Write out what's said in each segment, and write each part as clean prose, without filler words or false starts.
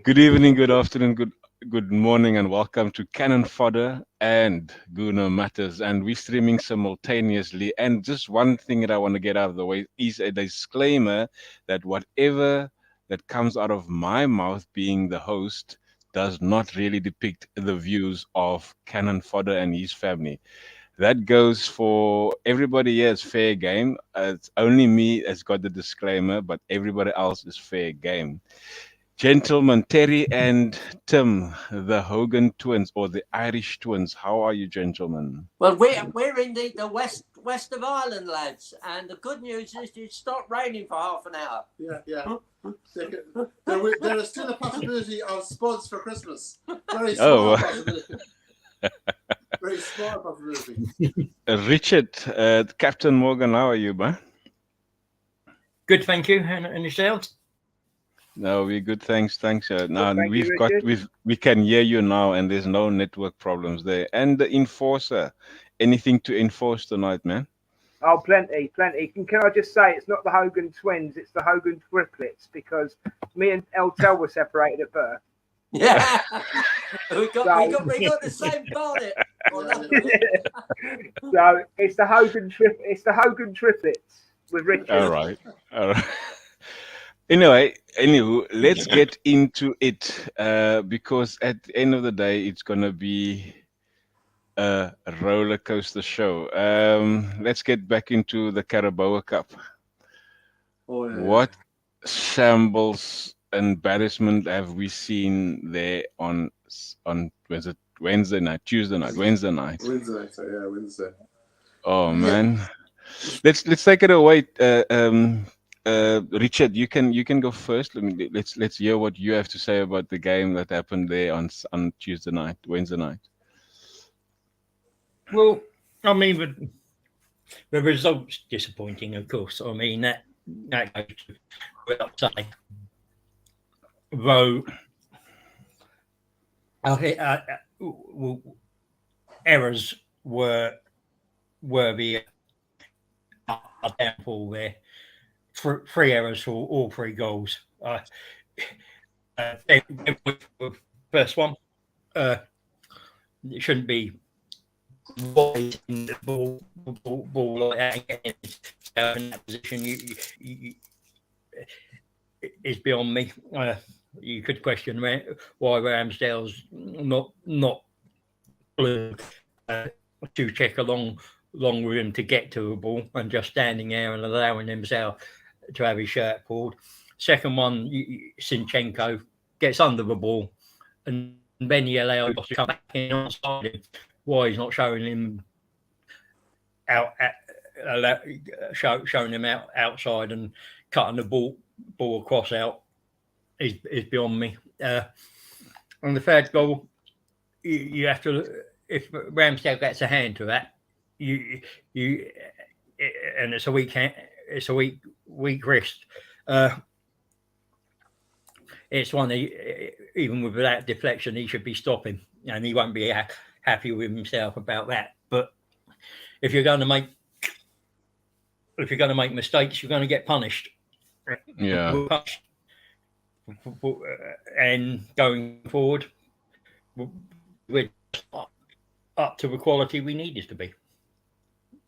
Good evening, good afternoon, good morning, and welcome to Cannon Fodder and Guna Matters. And we're streaming simultaneously. And just one thing that I want to get out of the way is a disclaimer that whatever that comes out of my mouth, being the host, does not really depict the views of Cannon Fodder and his family. That goes for everybody here. It's fair game. It's only me that's got the disclaimer, but everybody else is fair game. Gentlemen, Terry and Tim, the Hogan twins or the Irish twins, how are you, gentlemen? Well, we're indeed the west of Ireland, lads, and the good news is it stopped raining for half an hour. Yeah. There is still a possibility of spuds for Christmas. Very small possibility. Very small possibility. Richard, Captain Morgan, how are you, man? Good, thank you. And yourselves? No, we're good. Thanks. Now Thank you, we can hear you now, and there's no network problems there. And the enforcer, anything to enforce tonight, man? Oh, plenty. Can I just say it's not the Hogan twins, it's the Hogan triplets, because me and Eltel were separated at birth. Yeah, we got the same bonnet. So it's the Hogan triplets with Richard. All right. Anyway, let's get into it because at the end of the day, it's gonna be a roller coaster show. Let's get back into the Caraboa Cup. Oh, yeah. What shambles embarrassment have we seen there on Wednesday night, Tuesday night, Wednesday night? Wednesday. Oh man, let's take it away. Richard, you can go first. Let's hear what you have to say about the game that happened there on Tuesday night, Wednesday night. Well, I mean, the result's disappointing, of course. I mean, that goes without saying. Though, errors were the downfall there. Three errors for all three goals. First one, it shouldn't be wide in the ball like that in that position. Is beyond me. You could question why Ramsdale's not blue to check along with him to get to a ball and just standing there and allowing himself to have his shirt pulled. Second one, Sinchenko gets under the ball and then he allows to come back in outside him. Why he's not showing him showing him outside and cutting the ball across out is beyond me. And the third goal, you have to, if Ramsdale gets a hand to that, you and it's a weak hand, it's a weak wrist. It's one even with that deflection, he should be stopping, and he won't be happy with himself about that. But if you're going to make mistakes, you're going to get punished. Yeah. And going forward, we're up to the quality we needed to be.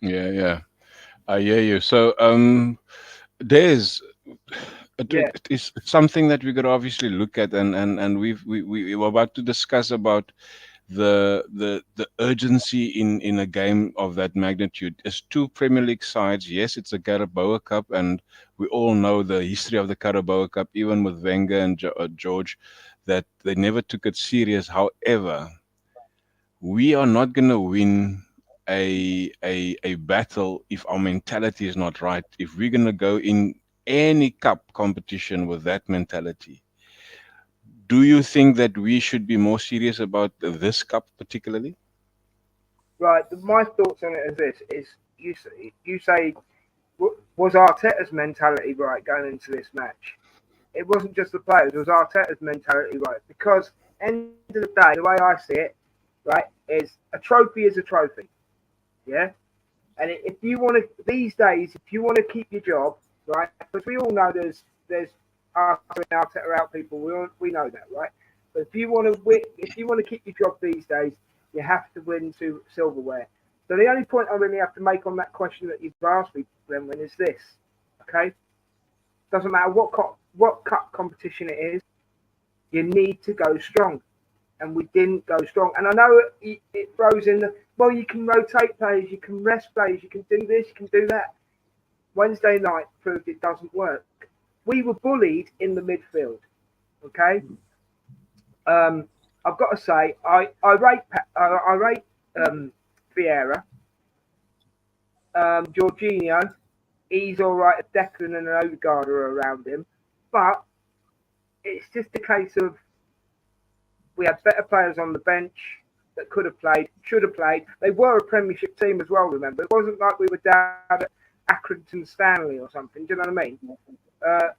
Yeah. I hear you. So there's it's something that we could obviously look at, and we were about to discuss about the urgency in a game of that magnitude. As two Premier League sides, yes, it's a Caraboa Cup, and we all know the history of the Caraboa Cup, even with Wenger and George, that they never took it serious. However, we are not going to win a battle if our mentality is not right. If we're going to go in any cup competition with that mentality, do you think that we should be more serious about this cup particularly? Right. My thoughts on it is this: you say, was Arteta's mentality right going into this match? It wasn't just the players; it was Arteta's mentality right. Because end of the day, the way I see it, right, is a trophy is a trophy. Yeah. And if you want to, these days, if you want to keep your job, right, because we all know there's Arteta out people. We know that, right? But if you want to keep your job these days, you have to win to silverware. So the only point I really have to make on that question that you've asked me, Glenwyn, is this. Okay, doesn't matter what cup competition it is, you need to go strong, and we didn't go strong. And I know it throws in well, you can rotate players, you can rest players, you can do this, you can do that. Wednesday night proved it doesn't work. We were bullied in the midfield. Okay, I've got to say I rate Vieira, Jorginho. He's all right if Declan and Odegaard are around him, but it's just a case of we had better players on the bench that could have played, should have played. They were a Premiership team as well, remember. It wasn't like we were down at Accrington Stanley or something, do you know what I mean?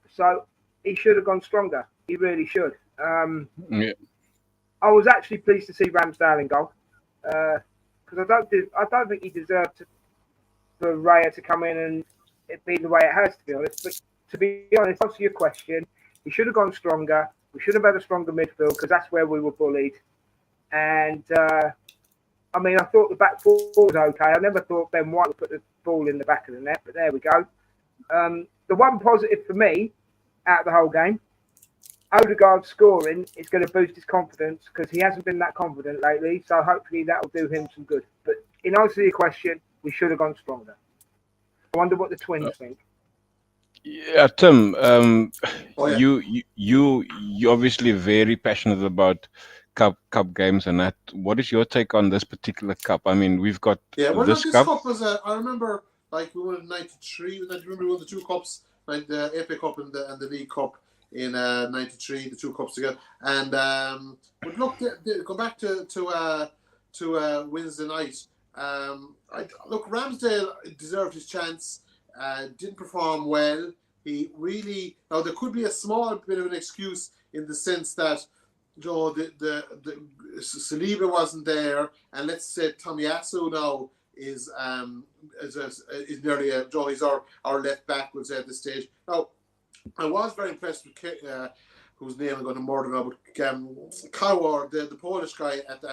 So he should have gone stronger. He really should. Yeah. I was actually pleased to see Ramsdale in goal because I don't think he deserved for Raya to come in and it be the way it has, to be honest. But to be honest, to answer your question, he should have gone stronger. We should have had a stronger midfield because that's where we were bullied. And I mean, I thought the back four was okay. I never thought Ben White would put the ball in the back of the net, but there we go. The one positive for me out of the whole game, Odegaard scoring is going to boost his confidence because he hasn't been that confident lately. So hopefully that will do him some good. But in answer to your question, we should have gone stronger. I wonder what the twins think. Yeah, Tim. Oh, yeah. You obviously very passionate about cup games and that. What is your take on this particular cup? I mean, we've got this cup. was I remember like we won in '93. I remember we won the two cups, like the FA Cup and the League Cup in '93. The two cups together. And but look, go back to Wednesday night. Look, Ramsdale deserved his chance. Didn't perform well. He really now there could be a small bit of an excuse in the sense that the Saliba wasn't there, and let's say Tomiyasu now is nearly he's our left back, we'll say at this stage. Now I was very impressed with whose name I'm going to murder now, but Kawar, the Polish guy at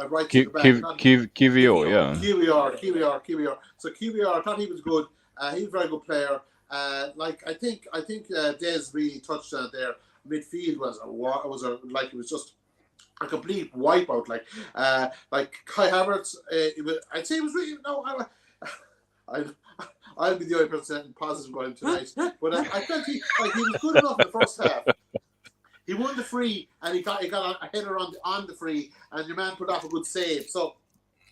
right to the back. Kiwior, yeah. Kiwior. So Kiwior, I thought he was good. He's a very good player. I think Des really touched on it there. Midfield it was just a complete wipeout. Like Kai Havertz, I'd say it was really I'll be the only person positive about him tonight, but I felt he was good enough in the first half. He won the free and he got a header on the free, and your man put off a good save. So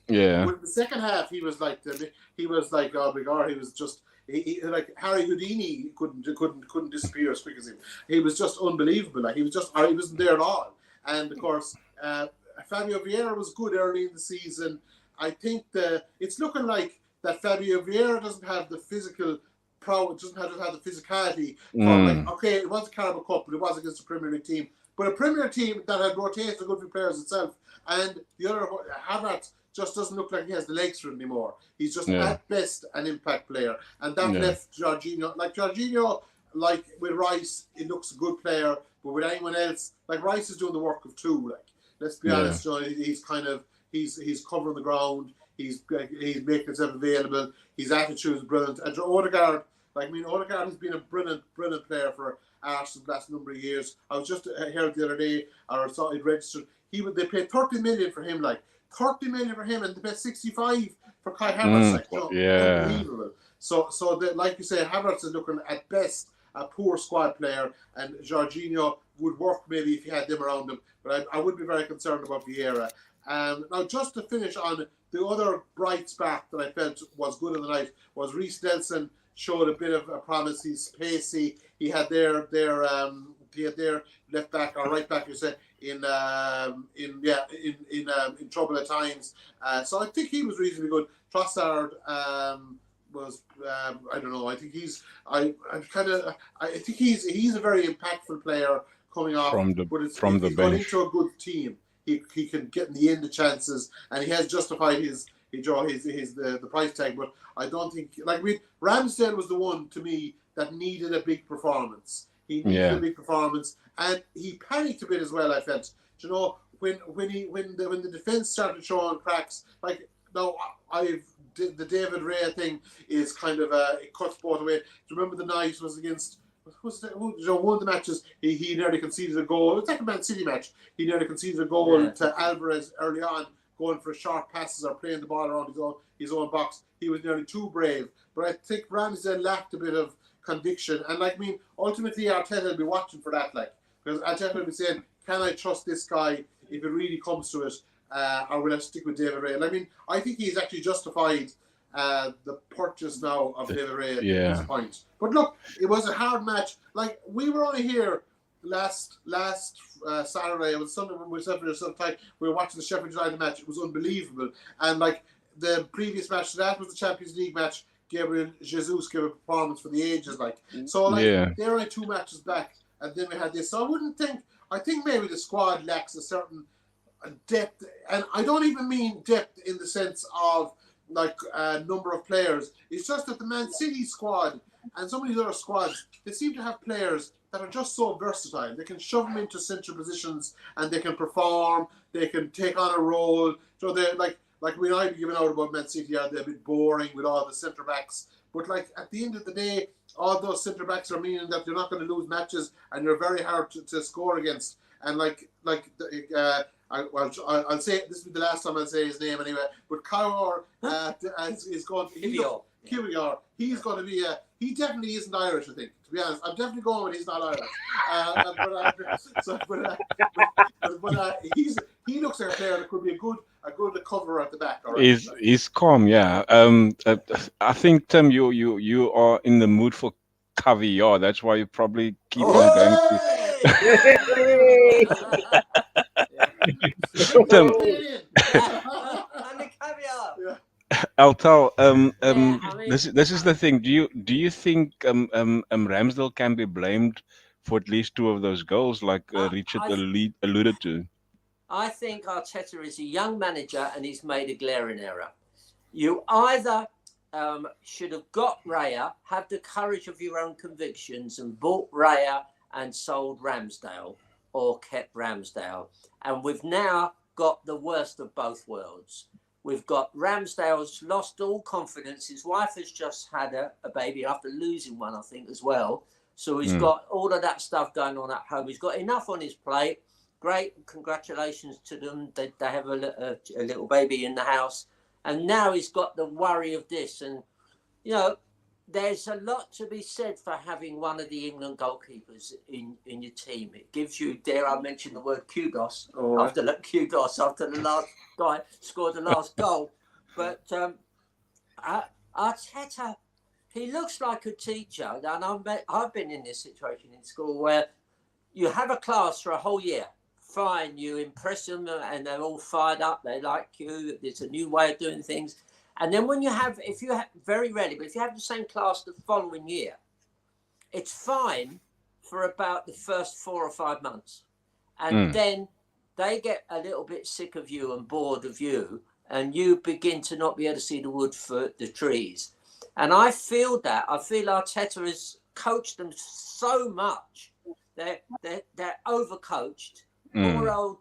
yeah, but in the second half he was like oh my god, he was just. He, like Harry Houdini couldn't disappear as quick as him. He was just unbelievable. Like he wasn't there at all. And of course, Fabio Vieira was good early in the season. I think it's looking like that Fabio Vieira doesn't have the physical prowess, doesn't have the physicality. Okay, it was a Caraboa Cup, but it was against a Premier League team. But a Premier team that had rotated a good few players itself, and the other Havertz just doesn't look like he has the legs for it anymore. He's just at best an impact player, and that left Jorginho. Like with Rice, he looks a good player, but with anyone else, like Rice is doing the work of two. Like let's be honest, he's he's covering the ground. He's making himself available. His attitude is brilliant. And Odegaard, Odegaard has been a brilliant player for Arsenal the last number of years. I was just here the other day, or I saw it registered. They paid 30 million for him, 30 million for him, and they paid 65 for Kai Havertz. Unbelievable. So like you say, Havertz is looking at best a poor squad player, and Jorginho would work maybe if he had them around him. But I would be very concerned about Vieira. Now, just to finish on the other bright spark that I felt was good in the night was Reece Nelson showed a bit of a promise. He's pacey. He had their left back or right back, you say, in trouble at times. So I think he was reasonably good. Trossard was I don't know. I think he's a very impactful player coming off from the bench. Going into a good team, he can get in the end the chances, and he has justified the price tag. But I don't think Ramsdale was the one to me that needed a big performance. He needed a big performance, and he panicked a bit as well. I felt, you know, when the defense started showing cracks. Like now, the David Ray thing is kind of it cuts both ways. Do you remember the night was against? One of the matches he nearly conceded a goal. It was like a Man City match. He nearly conceded a goal to Alvarez early on, going for sharp passes or playing the ball around his own box. He was nearly too brave. But I think Ramsdale lacked a bit of conviction. And ultimately Arteta will be watching for that, because Arteta will be saying, can I trust this guy if it really comes to it, or will I stick with David Ray? I think he's actually justified the purchase now of David Ray at this point. But look, it was a hard match. Like, we were only here last Saturday. It was Sunday when we were watching the Sheffield United match. It was unbelievable. And the previous match to that was the Champions League match. Gabriel Jesus gave a performance for the ages. They're only 2 matches back, and then we had this. So I think maybe the squad lacks a certain depth, and I don't even mean depth in the sense of number of players. It's just that the Man City squad and some of these other squads, they seem to have players that are just so versatile. They can shove them into central positions and they can perform. They can take on a role. So they're we might be giving out about Man City, they're a bit boring with all the centre backs. But at the end of the day, all those centre backs are meaning that you're not going to lose matches and you're very hard to score against. And I'll say this will be the last time I'll say his name anyway. But Caraboa is going to QBR. He's going to be he definitely isn't Irish, I think. To be honest, I'm definitely going with he's not Irish. He looks like a player that could be a good cover at the back. Right? He's calm, yeah. I think Tim, you are in the mood for caviar. That's why you probably keep on going. Tim, I'll tell. This is the thing. Do you think Ramsdale can be blamed for at least 2 of those goals, like Richard alluded to? I think Arteta is a young manager and he's made a glaring error. You either should have got Raya, have the courage of your own convictions and bought Raya and sold Ramsdale, or kept Ramsdale. And we've now got the worst of both worlds. We've got Ramsdale's lost all confidence. His wife has just had a baby after losing one, I think, as well. So he's got all of that stuff going on at home. He's got enough on his plate. Great, congratulations to them. They have a little baby in the house. And now he's got the worry of this. And, there's a lot to be said for having one of the England goalkeepers in your team. It gives you, dare I mention the word kudos, after the last guy scored the last goal. But Arteta, he looks like a teacher. And I've been in this situation in school where you have a class for a whole year. Fine, you impress them and they're all fired up. They like you. There's a new way of doing things. And then very rarely, but if you have the same class the following year, it's fine for about the first 4 or 5 months. And then they get a little bit sick of you and bored of you, and you begin to not be able to see the wood for the trees. And I feel Arteta has coached them so much. They're overcoached. Poor old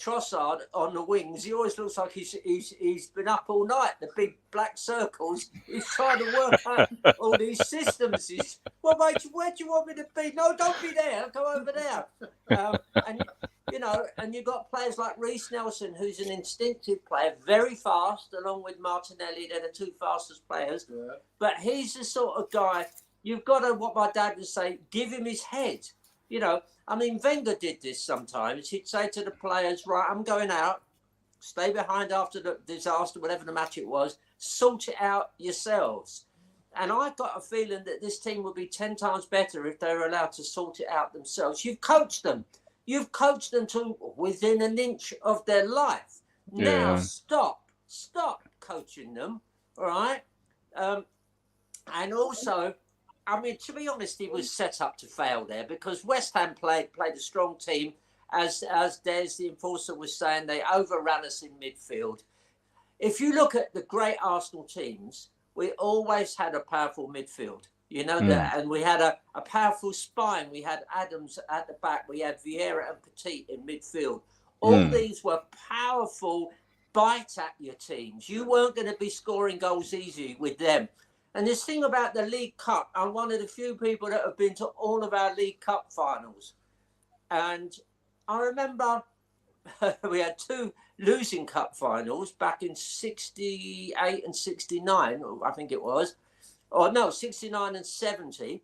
Trossard on the wings. He always looks like he's been up all night. The big black circles. He's trying to work out all these systems. Well, mate, where do you want me to be? No, don't be there. Go over there. And you've got players like Reece Nelson, who's an instinctive player, very fast, along with Martinelli. They're the 2 fastest players. Yeah. But he's the sort of guy you've got to, what my dad would say, give him his head. Wenger did this sometimes. He'd say to the players, right, I'm going out, stay behind after the disaster, whatever the match it was, sort it out yourselves. And I got a feeling that this team would be 10 times better if they were allowed to sort it out themselves. You've coached them. You've coached them to within an inch of their life. Now stop coaching them, all right? And also, to be honest, he was set up to fail there because West Ham played a strong team. As Des, the enforcer, was saying, they overran us in midfield. If you look at the great Arsenal teams, we always had a powerful midfield. You know, and we had a powerful spine. We had Adams at the back. We had Vieira and Petit in midfield. All these were powerful bite at your teams. You weren't going to be scoring goals easy with them. And this thing about the League Cup, I'm one of the few people that have been to all of our League Cup finals. And I remember we had 2 losing cup finals back in 68 and 69, I think it was. Or no, 69 and 70.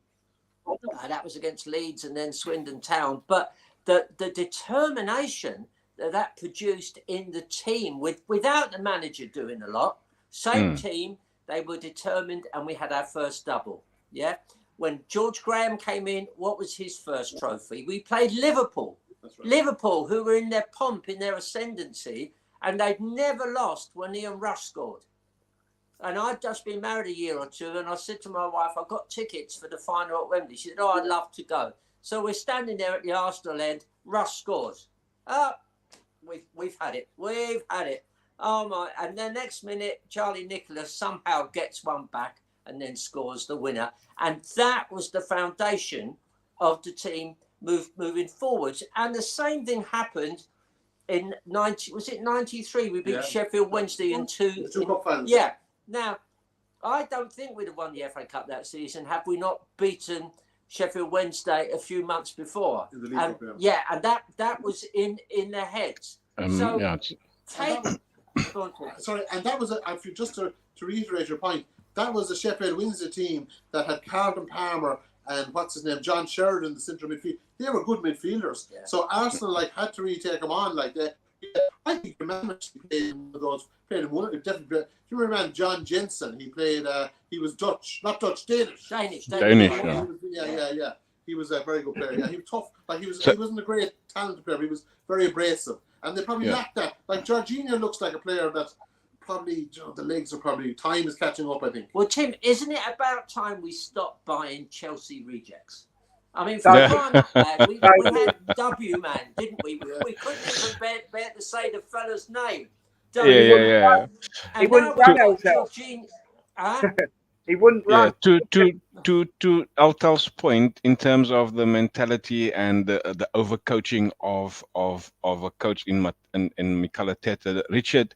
That was against Leeds and then Swindon Town. But the determination that produced in the team without the manager doing a lot, same team, they were determined, and we had our first double. Yeah. When George Graham came in, what was his first trophy? We played Liverpool. That's right. Liverpool, who were in their pomp, in their ascendancy, and they'd never lost when Ian Rush scored. And I'd just been married a year or 2, and I said to my wife, I've got tickets for the final at Wembley. She said, oh, I'd love to go. So we're standing there at the Arsenal end. Rush scores. Oh, we've had it. We've had it. Oh, my. And the next minute, Charlie Nicholas somehow gets one back and then scores the winner. And that was the foundation of the team moving forwards. And the same thing happened in 93? We beat Sheffield Wednesday in 2. Yeah. Now, I don't think we'd have won the FA Cup that season had we not beaten Sheffield Wednesday a few months before. And that was in their heads. Sorry, and that was just to reiterate your point. That was a Sheffield Wednesday team that had Carlton Palmer and what's his name, John Sheridan, the central midfield. They were good midfielders. Yeah. So Arsenal had to really take them on like that. I think he played in those. Played in one. Definitely. Do you remember John Jensen? He played. He was Dutch, not Dutch, Danish. Danish. Yeah. He was a very good player. Yeah, he was tough. He wasn't a great talented player. But he was very abrasive, and they probably lacked that. Like Jorginho looks like a player that probably the legs are probably time is catching up. I think. Well, Tim, isn't it about time we stopped buying Chelsea rejects? I mean, for crying out loud, we had W Man, didn't we? We couldn't even bear to say the fella's name. Yeah. He wouldn't run himself. He wouldn't run. To Altel's point, in terms of the mentality and the overcoaching of a coach in Mikel Arteta, Richard,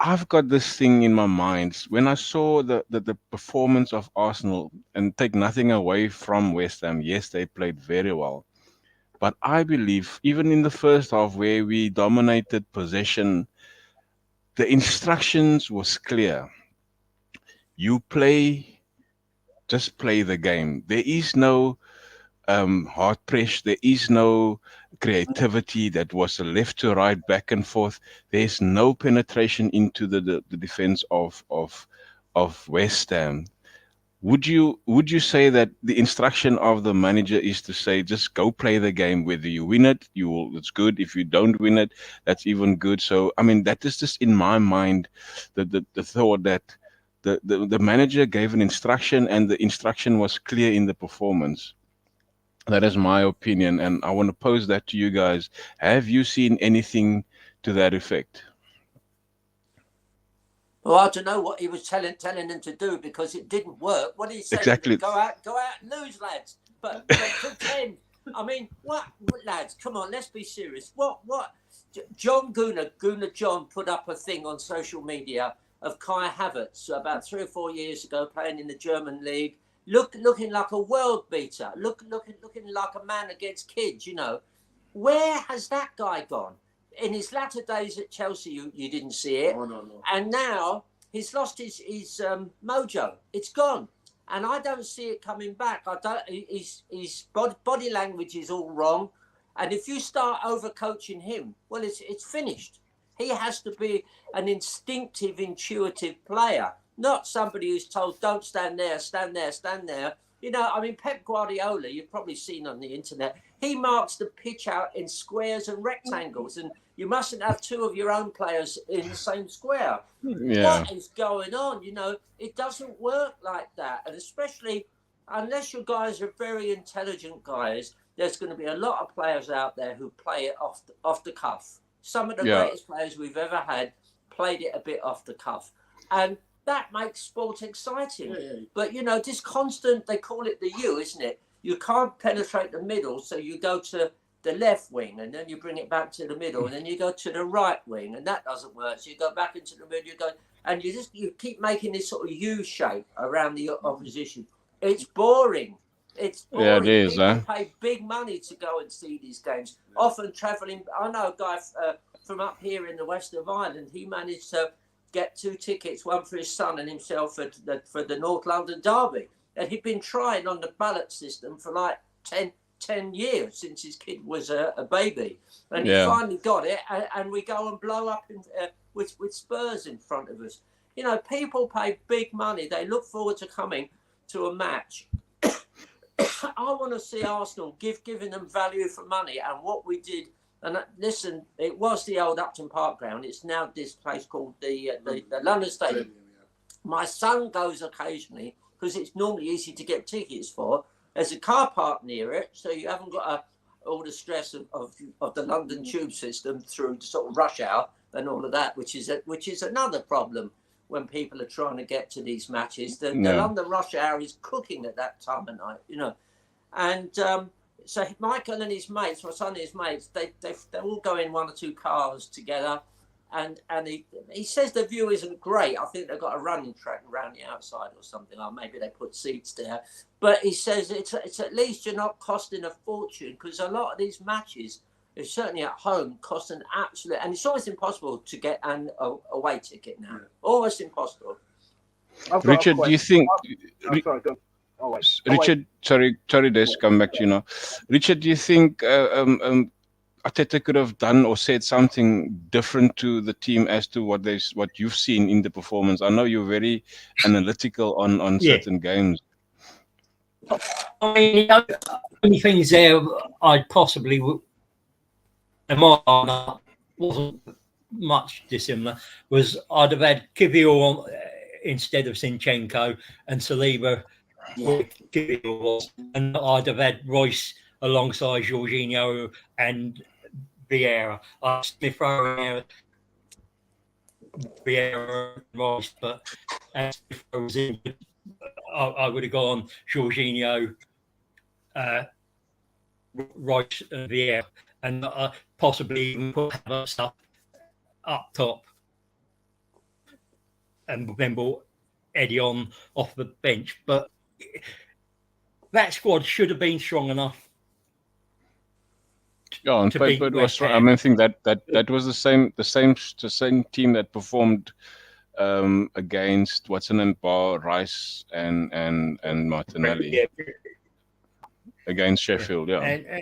I've got this thing in my mind. When I saw the performance of Arsenal, and take nothing away from West Ham, yes, they played very well. But I believe, even in the first half where we dominated possession, the instructions was clear. You just play the game. There is no hard press. There is no creativity that was a left to right, back and forth. There's no penetration into the defense of West Ham. Would you say that the instruction of the manager is to say just go play the game? Whether you win it, it's good. If you don't win it, that's even good. So I mean, that is just in my mind the thought that the manager gave an instruction and the instruction was clear in the performance. That is my opinion, and I want to pose that to you guys. Have you seen anything to that effect? Well, I don't know what he was telling them to do because it didn't work. What did he say? Exactly. Go out and lose, lads. But pretend. I mean, what, lads? Come on, let's be serious. What? John Gunnar John put up a thing on social media of Kai Havertz about 3 or 4 years ago, playing in the German league. Looking like a world beater, looking like a man against kids, you know. Where has that guy gone? In his latter days at Chelsea, you didn't see it. No. And now he's lost his mojo. It's gone. And I don't see it coming back. His body language is all wrong. And if you start overcoaching him, well, it's finished. He has to be an instinctive, intuitive player. Not somebody who's told, don't stand there, stand there, stand there. You know, I mean, Pep Guardiola, you've probably seen on the internet, he marks the pitch out in squares and rectangles, and you mustn't have 2 of your own players in the same square. Yeah. What is going on? You know, it doesn't work like that. And especially unless your guys are very intelligent guys, there's going to be a lot of players out there who play it off the cuff. Some of the greatest players we've ever had played it a bit off the cuff. And that makes sport exciting. Yeah. But this constant, they call it the U, isn't it? You can't penetrate the middle, so you go to the left wing, and then you bring it back to the middle, and then you go to the right wing, and that doesn't work. So you go back into the middle, you go, and you keep making this sort of U shape around the opposition. It's boring. It's Yeah, it boring. is, People pay big money to go and see these games. Often travelling. I know a guy from up here in the west of Ireland. He managed to get 2 tickets, one for his son and himself for the North London Derby. And he'd been trying on the ballot system for like 10 years since his kid was a baby. And he finally got it, and we go and blow up with Spurs in front of us. People pay big money. They look forward to coming to a match. I want to see Arsenal giving them value for money, and what we did. And listen, it was the old Upton Park ground. It's now this place called the London Stadium. My son goes occasionally because it's normally easy to get tickets for. There's a car park near it, so you haven't got all the stress of the London tube system through the sort of rush hour and all of that, which is another problem when people are trying to get to these matches. The London rush hour is cooking at that time of night, and. So Michael and his mates, my son and his mates, they all go in 1 or 2 cars together, and he says the view isn't great. I think they've got a running track around the outside or something, or maybe they put seats there. But he says it's at least you're not costing a fortune, because a lot of these matches, certainly at home, cost an absolute, and it's almost impossible to get an away ticket now. Almost impossible. Richard, do you think? Sorry, go on. Oh, wait. Richard, sorry, Des, come back to you now. Richard, do you think Arteta could have done or said something different to the team as to what you've seen in the performance? I know you're very analytical on certain games. I mean, the only things there I'd possibly wasn't much dissimilar was I'd have had Kivior on instead of Zinchenko and Saliba. And I'd have had Royce alongside Jorginho and Vieira. Smith Rowe, Vieira and Royce, but as Smith Rowe was injured, I would have gone Jorginho, Royce and Vieira, and possibly even put stuff up top, and then brought Eddie on off the bench, but. That squad should have been strong enough. Yeah, on paper it was strong. I mean, I think that was the same team that performed against Bar, Rice, and Martinelli against Sheffield. Yeah, and,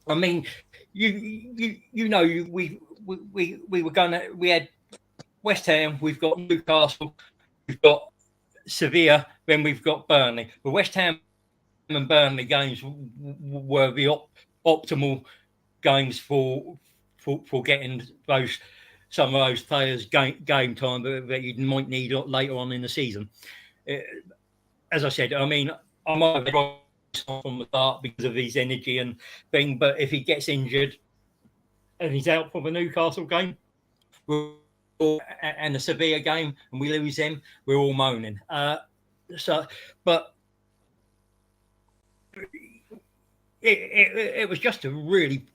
I mean, we had West Ham, we've got Newcastle, we've got Sevilla, then we've got Burnley. The West Ham and Burnley games were the optimal games for getting some of those players game time that you might need later on in the season. As I said, I mean, I might have tried from the start because of his energy and thing, but if he gets injured and he's out for the Newcastle game and the Sevilla game, and we lose them, we're all moaning. But it was just a really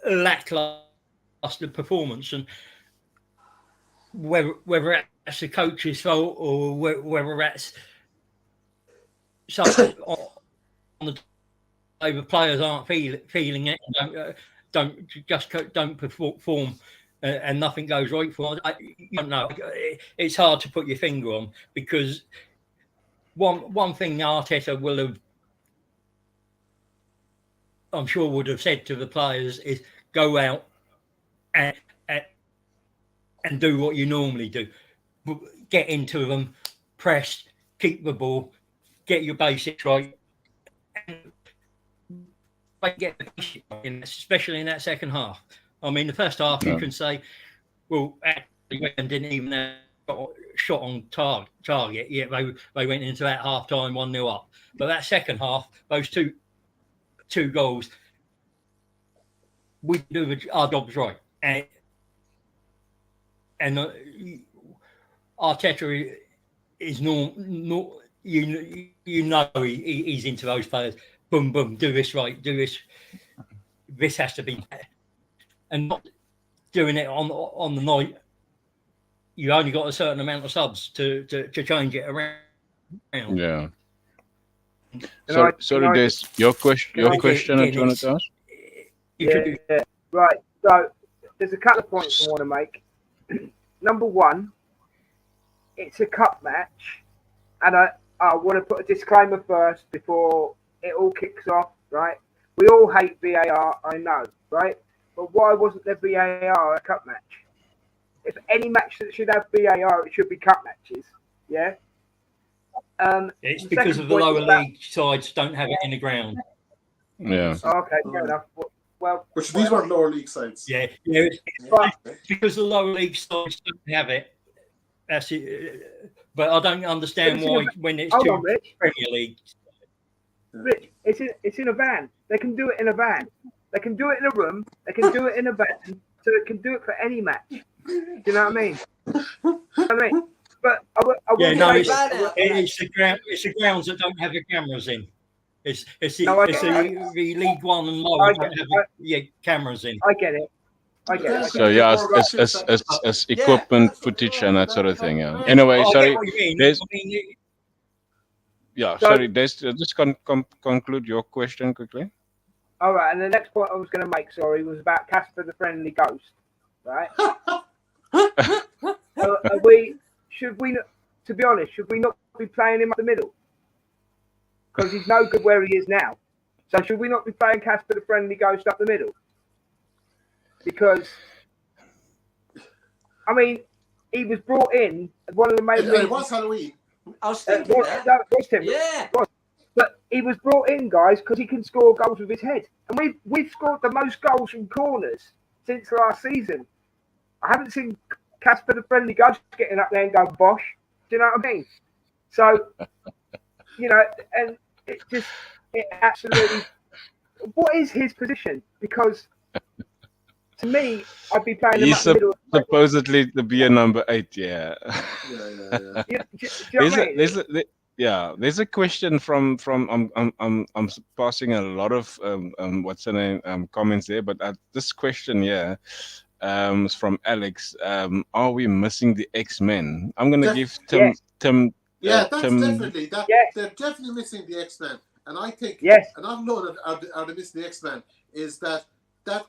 lackluster performance, and whether that's the coach's fault or whether that's something on the day the players aren't feeling it, don't perform. And nothing goes right for them. You don't know. It's hard to put your finger on, because one thing Arteta will have, I'm sure, would have said to the players is go out and do what you normally do. Get into them, press, keep the ball, get your basics right, and get the basics right, especially in that second half. I mean, the first half, you can say, well, actually, didn't even have a shot on target. Yeah, they went into that half time 1-0 up. But that second half, those two goals, we do our jobs right. And Arteta is no, you know he's into those players. Boom, boom, do this right, do this. This has to be, and not doing it on the night. You only got a certain amount of subs to change it around. Yeah. Can I- Sorry, can I Des, your question that you wanted to ask? Yeah. Right. So there's a couple of points I want to make. Number one, it's a cup match, and I want to put a disclaimer first before it all kicks off. Right? We all hate VAR, I know, right? But why wasn't there VAR at a cup match? If any match that should have VAR, it should be cup matches. Yeah. It's because of the lower league sides don't have it in the ground. Yeah. Okay, fair enough. Well, Which these weren't lower league sides. Yeah, it's because the lower league sides don't have it. That's it. But I don't understand why when it's two Premier League. Rich, it's in a van. They can do it in a van. They can do it in a room. They can do it in a van. So they can do it for any match. Do you know what I mean? But it's the grounds that don't have the cameras in. It's the League One and lower don't have the cameras in. I get it. So yeah, as equipment footage and that sort of thing. Yeah. Anyway, sorry. Sorry, Des, just conclude your question quickly. All right, and the next point I was going to make, was about Casper the Friendly Ghost, right? To be honest, should we not be playing him up the middle? Because he's no good where he is now. So should we not be playing Casper the Friendly Ghost up the middle? Because, I mean, he was brought in as one of the main reasons. It was Halloween. I was thinking Yeah. But he was brought in, guys, because he can score goals with his head. And we've scored the most goals from corners since last season. I haven't seen Casper the Friendly Ghost getting up there and going, bosh. Do you know what I mean? So, and it absolutely... What is his position? Because to me, I'd be playing him up the middle. Supposedly to be a number 8, yeah. There's a question from I'm passing a lot of what's the name comments there, but this question here is from Alex. Are we missing the X-Men? I'm gonna give Tim. Yeah, that's Tim, definitely that. Yes. They're definitely missing the X-Men, and I think yes. And I've known that are they missing the X-Men is that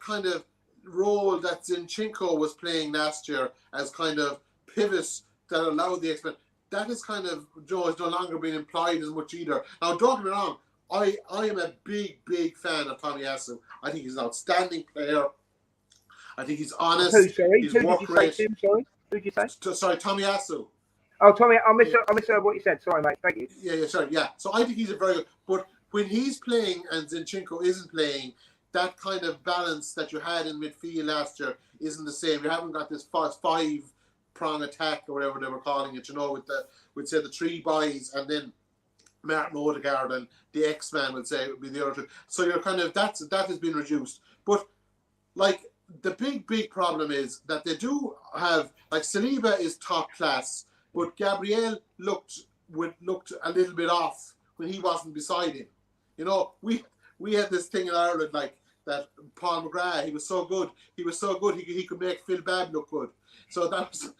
kind of role that Zinchenko was playing last year as kind of pivots that allowed the X-Men. That is kind of is no longer being implied as much either. Now, don't get me wrong, I am a big fan of Tommy Asu. I think he's an outstanding player. I think he's honest. He's work rate. Who did you say? Sorry, Tommy Asu. Oh, Tommy, I misheard what you said. Sorry, mate. Thank you. Yeah. So I think he's a very good. But when he's playing and Zinchenko isn't playing, that kind of balance that you had in midfield last year isn't the same. You haven't got this five-prong attack or whatever they were calling it. With say the three boys and then Martin Odegaard and the X-Man would say would be the other two. So you're kind of that has been reduced. But like the big problem is that they do have like Saliba is top class, but Gabriel looked a little bit off when he wasn't beside him. We had this thing in Ireland like that. Paul McGrath, he was so good. He could make Phil Babb look good. So that was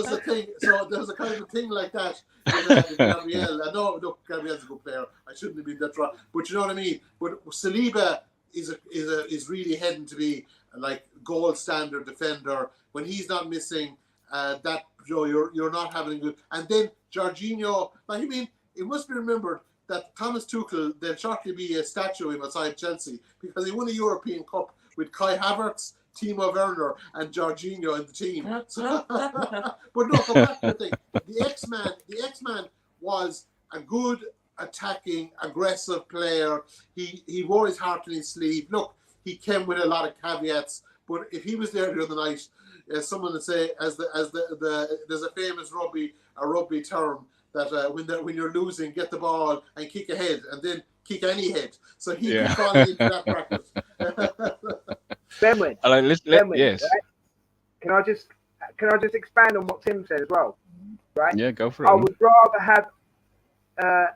the thing. So there was a kind of a thing like that with Gabriel. I know, look, Gabriel's a good player. I shouldn't have been that wrong. But you know what I mean. But Saliba is really heading to be like gold standard defender. When he's not missing, you're not having good. And then Jorginho, it must be remembered that Thomas Tuchel, there'll shortly be a statue of him outside Chelsea because he won a European Cup with Kai Havertz, Timo Werner, and Jorginho in the team. But no, come back to the thing. The X-Man was a good, attacking, aggressive player. He wore his heart in his sleeve. Look, he came with a lot of caveats, but if he was there the other night, as someone would say, there's a famous rugby term that when you're losing, get the ball and kick ahead, and then kick any head. So he could fall into that practice. Benwin. Yes. Right? Can I just expand on what Tim said as well? Right? Yeah, go for I it. would rather have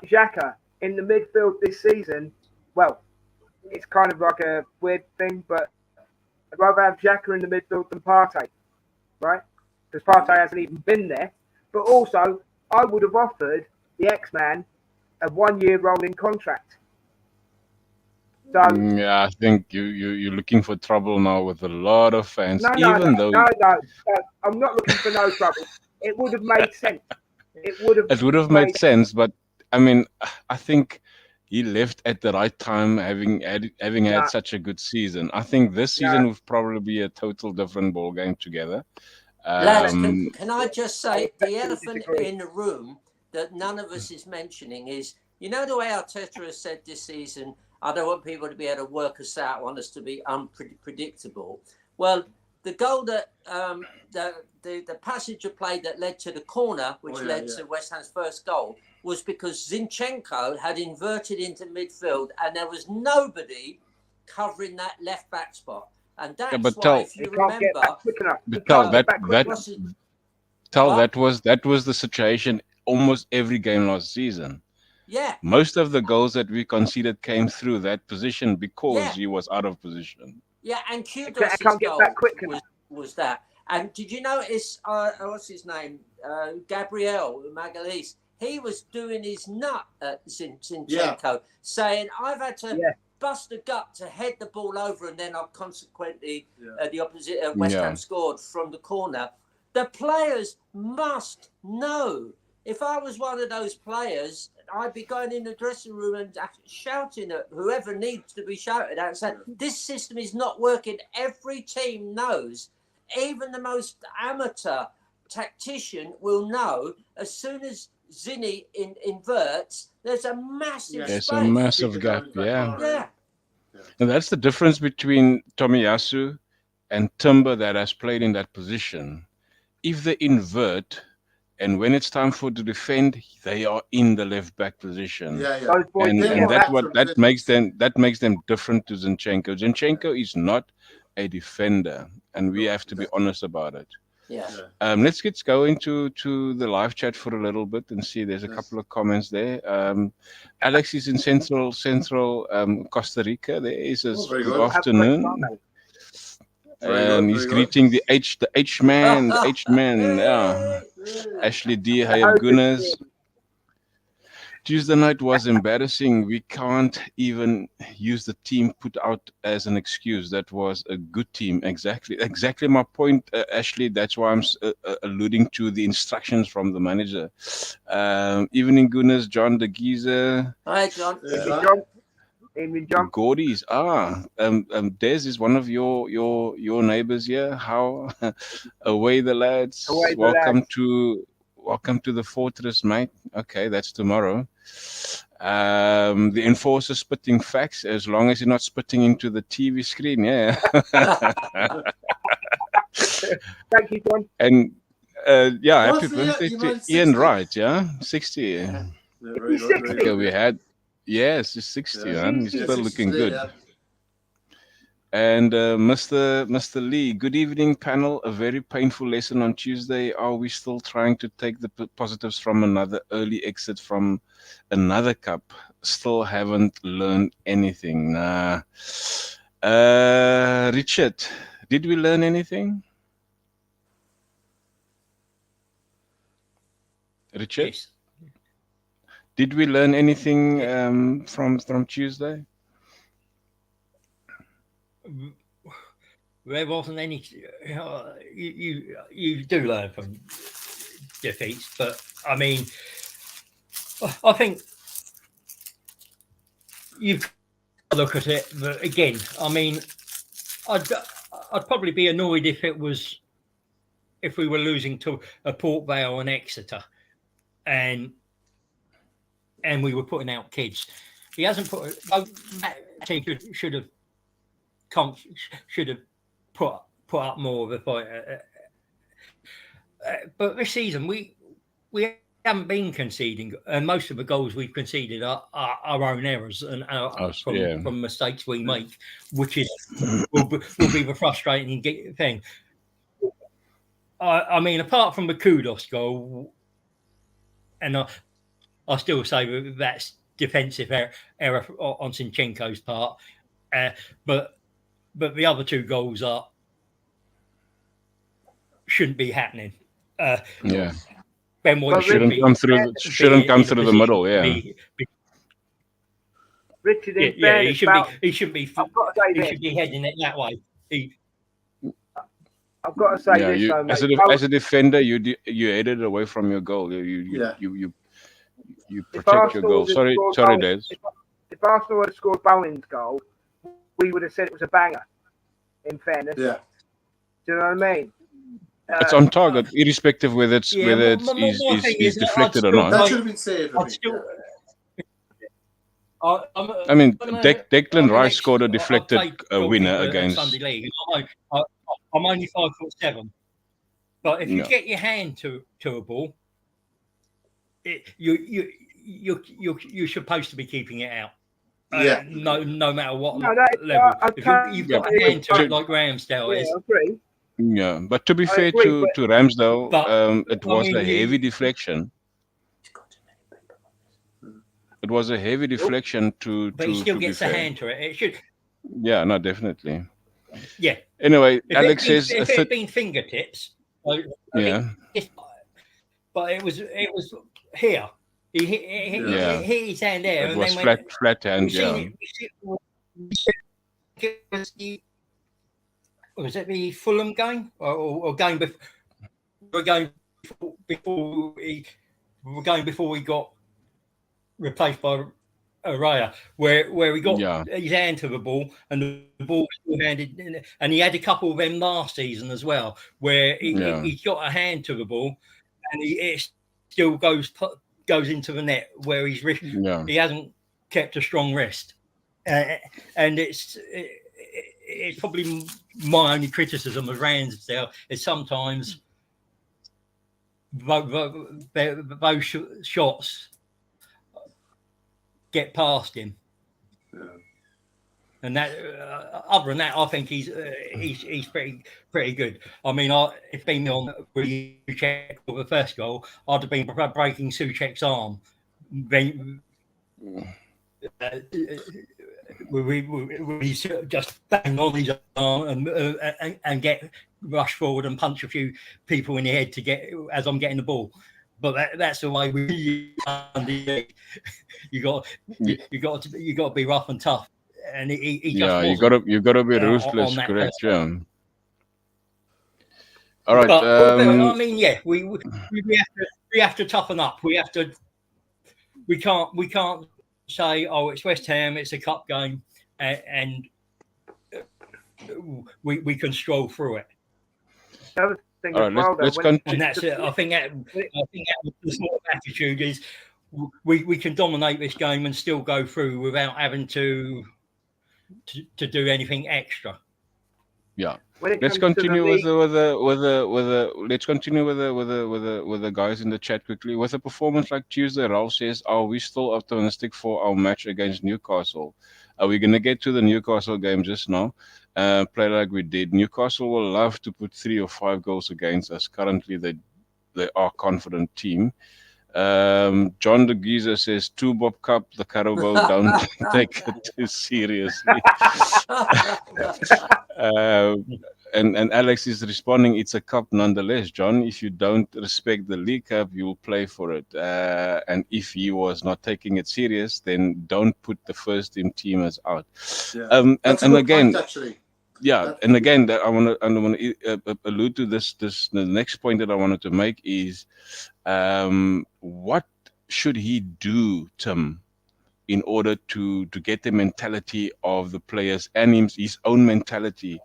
Xhaka in the midfield this season. Well, it's kind of like a weird thing, but I'd rather have Xhaka in the midfield than Partey, right? Because Partey hasn't even been there. But also, I would have offered the X-Man a 1-year rolling contract. So Yeah, I think you're looking for trouble now with a lot of fans. no, Even though I'm not looking for no trouble. It would have made sense. It would it would have made sense, but I mean, I think he left at the right time, having had Nah. such a good season. I think this season would probably be a total different ball game together. Lads, can I just say the elephant disagree. in the room that none of us is mentioning is, you know, the way Arteta has said this season, I don't want people to be able to work us out, I want us to be unpredictable. Well, the goal that the passage of play that led to the corner, which led to West Ham's first goal, was because Zinchenko had inverted into midfield and there was nobody covering that left back spot. And that's but why, if you remember, that was the situation almost every game last season. Yeah. Most of the goals that we conceded came through that position because he was out of position. Yeah, and Kudus' goal was that. And did you notice, what's his name? Gabriel Magalhaes. He was doing his nut at Zinchenko, saying, I've had to bust a gut to head the ball over, and then I've consequently, the opposite, West Ham scored from the corner. The players must know. If I was one of those players, I'd be going in the dressing room and shouting at whoever needs to be shouted at and saying, this system is not working. Every team knows. Even the most amateur tactician will know as soon as Zinni inverts, there's a massive space. There's a massive gap, yeah. And that's the difference between Tomiyasu and Timber that has played in that position. If they invert, and when it's time for to defend, they are in the left back position. And that makes them different to Zinchenko. Zinchenko is not a defender, and we have to be honest about it. Let's go into the live chat for a little bit and see. There's a couple of comments there. Alex is in central Costa Rica. There is good afternoon. He's greeting the H man. Yeah. Ashley D. Hi, Gunners. Tuesday night was embarrassing. We can't even use the team put out as an excuse. That was a good team. Exactly my point, Ashley. That's why I'm alluding to the instructions from the manager. Evening, Gunners. John de Giza. Hi, John. Gordy's. Des is one of your neighbors here. How away the lads. Welcome to the fortress, mate. Okay, that's tomorrow. The enforcer spitting facts, as long as you're not spitting into the TV screen, yeah. Thank you, John. And happy birthday to Ian Wright, 60. Yeah, very good. 60. Okay, we had, yes, he's 60, man. He's still looking good. Yeah. And Mr. Lee, good evening, panel. A very painful lesson on Tuesday. Are we still trying to take the positives from another early exit from another cup? Still haven't learned anything. Nah. Richard, did we learn anything? Richard? Yes. Did we learn anything from Tuesday? There wasn't any. You do learn from defeats, but I mean, I think you look at it. But again, I mean, I'd probably be annoyed if we were losing to a Port Vale and Exeter, and we were putting out kids. He hasn't put. Should have put up more of a fight. But this season we haven't been conceding, and most of the goals we've conceded are our own errors and from mistakes we make, which is will be the frustrating thing. I mean, apart from the kudos goal, and I still say that's defensive error on Zinchenko's part, but the other two goals shouldn't be happening. Yeah, Ben White shouldn't be come through. Shouldn't come in a through the position middle. to Yeah, Richard, in yeah. fairness, He should be. I've got to say He this. should be heading it that way. I've got to say yeah. this You though, mate. as a defender, you headed away from your goal. Yeah. You If protect your Arsenal goal. had Sorry, scored Des. if Arsenal had scored Bowen's goal, we would have said it was a banger. In fairness, Yeah. do you know what I mean? It's on target, irrespective whether it's Yeah, whether my is thing is is, deflected or not. That should have been saved. I I'd think. still. I mean, Declan Rice scored a deflected winner against. Sunday League. I'm only 5'7", but if you get your hand to a ball, you're supposed to be keeping it out. Yeah. No matter what No, level. If I you've got a hand to it like Ramsdale yeah, is. I agree. Yeah, but to be I fair agree, to Ramsdale, but, it was I mean, a heavy deflection. It was a heavy deflection But he still to gets be a fair. hand to it. It should. Yeah, no, definitely. Yeah. Anyway, If Alex it says, had been fingertips, yeah, but it was here. He hit his hand there, it and was then flat hand. Yeah, was it the Fulham game or game before he got replaced by Araya, where he got his hand to the ball and the ball was handed, and he had a couple of them last season as well, where he got a hand to the ball and it still goes into the net where he hasn't kept a strong wrist, and it's probably my only criticism of Ramsdale is sometimes those shots get past him. Yeah. And that, other than that, I think he's pretty good. I mean, if been on Souček for the first goal, I'd have been breaking Souček's arm. Then we just bang on his arm and get rush forward and punch a few people in the head to get as I'm getting the ball. But that's the way you got to be rough and tough. And he just you gotta be ruthless, correct? Yeah. All right. But, I mean, yeah, we have to toughen up. We can't say, oh, it's West Ham, it's a cup game, and we can stroll through it. All right, let's continue. And that's it. I think that the sort of attitude is we can dominate this game and still go through without having to do anything extra. Yeah. Let's continue with the guys in the chat quickly. With a performance like Tuesday, Ralph says, "Are we still optimistic for our match against Newcastle? Are we going to get to the Newcastle game just now? Play like we did. Newcastle will love to put 3 or 5 goals against us. Currently, they are a confident team." John de Giza says, "2 Bob Cup, the Caraboa, don't take it too seriously." And Alex is responding, "It's a cup nonetheless, John. If you don't respect the League Cup, you will play for it. And if he was not taking it serious, then don't put the first team teamers out." Yeah. And again, point, actually. Yeah, and again, that I want to allude to this. The next point that I wanted to make is, what should he do, Tim, in order to get the mentality of the players and his own mentality,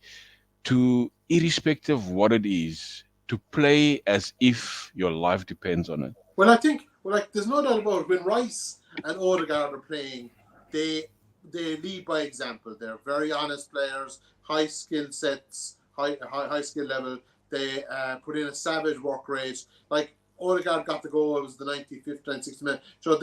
to, irrespective of what it is, to play as if your life depends on it? Well, I think, there's no doubt about it. When Rice and Odegaard are playing, they lead by example. They're very honest players, high skill sets, high skill level. They put in a savage work rate. Like Odegaard got the goal, it was the 95th, 96th minute. So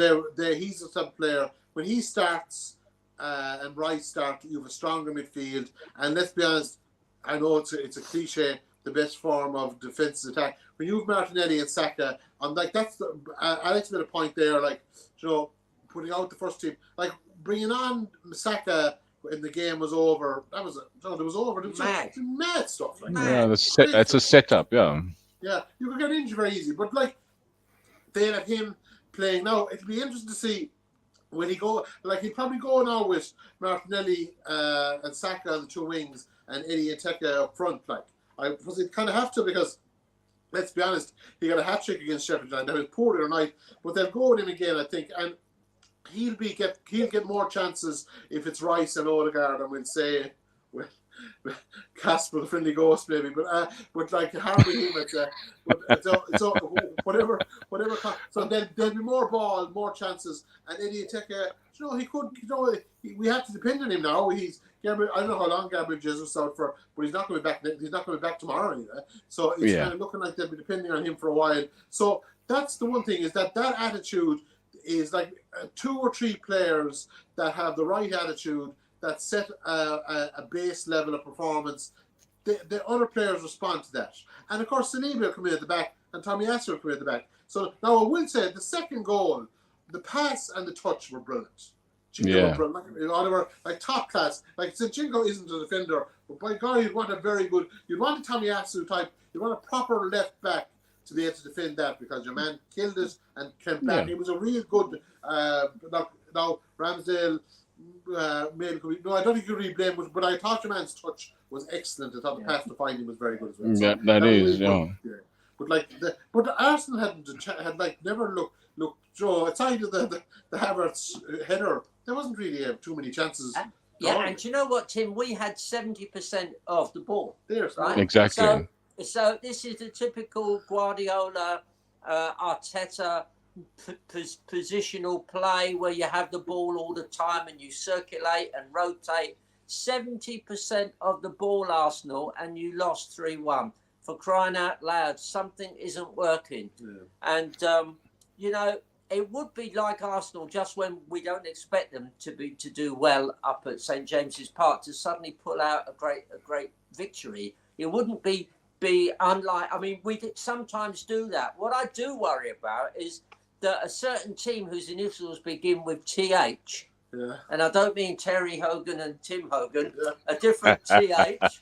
he's the type of player, when he starts and Rice start, you have a stronger midfield. And let's be honest, I know it's a cliche, the best form of defensive attack. When you have Martinelli and Saka, I'm like, that's the Alex made a point there, like, you know, putting out the first team, like bringing on Saka when the game was over. That was it was over. It was mad stuff like Yeah, that. it's a setup. Yeah. Yeah, you could get injured very easy, but like they had him playing now. It'll be interesting to see when he go. Like he'd probably go now with Martinelli and Saka on the two wings and Eddie and Teka up front. Like I was, it kind of have to because let's be honest, he got a hat trick against Sheffield United. That was poor the other night, but they'll go with him again, I think, and he'll get more chances if it's Rice and Odegaard, and we'll say. Casper the friendly ghost maybe, but like Harvey him so whatever. So then there'll be more ball, more chances, and Eddie Teka, you know, he could, you know, we have to depend on him now. He's Gabriel. I don't know how long Gabriel Jesus out for, but he's not going to be back. He's not going to be back tomorrow either. So it's kind of looking like they'll be depending on him for a while. So that's the one thing is that attitude is like 2 or 3 players that have the right attitude. That set a base level of performance. The other players respond to that. And of course, Saliba will come in at the back and Tommy Asser will come in at the back. So now I will say the second goal, the pass and the touch were brilliant. Jingo were brilliant. They were like top class. Like Zinchenko isn't a defender, but by God, you'd want a Tommy Asser type, you want a proper left back to be able to defend that because your man killed it and came back. It was a real good, now Ramsdale, maybe no, I don't think you really blame it, but I thought your man's touch was excellent. I thought the pass to finding was very good as well. Yeah, that is, really But Arsenal had like never looked Joe outside of the Havertz header. There wasn't really too many chances. And do you know what, Tim? We had 70% of the ball. Right? Exactly. So this is the typical Guardiola, Arteta. Positional play where you have the ball all the time and you circulate and rotate. 70% of the ball, Arsenal, and you lost 3-1. For crying out loud, something isn't working. And you know, it would be like Arsenal just when we don't expect them to do well up at St James's Park to suddenly pull out a great victory. It wouldn't be unlike. I mean, we sometimes do that. What I do worry about is that a certain team whose initials begin with TH, and I don't mean Terry Hogan and Tim Hogan, a different TH,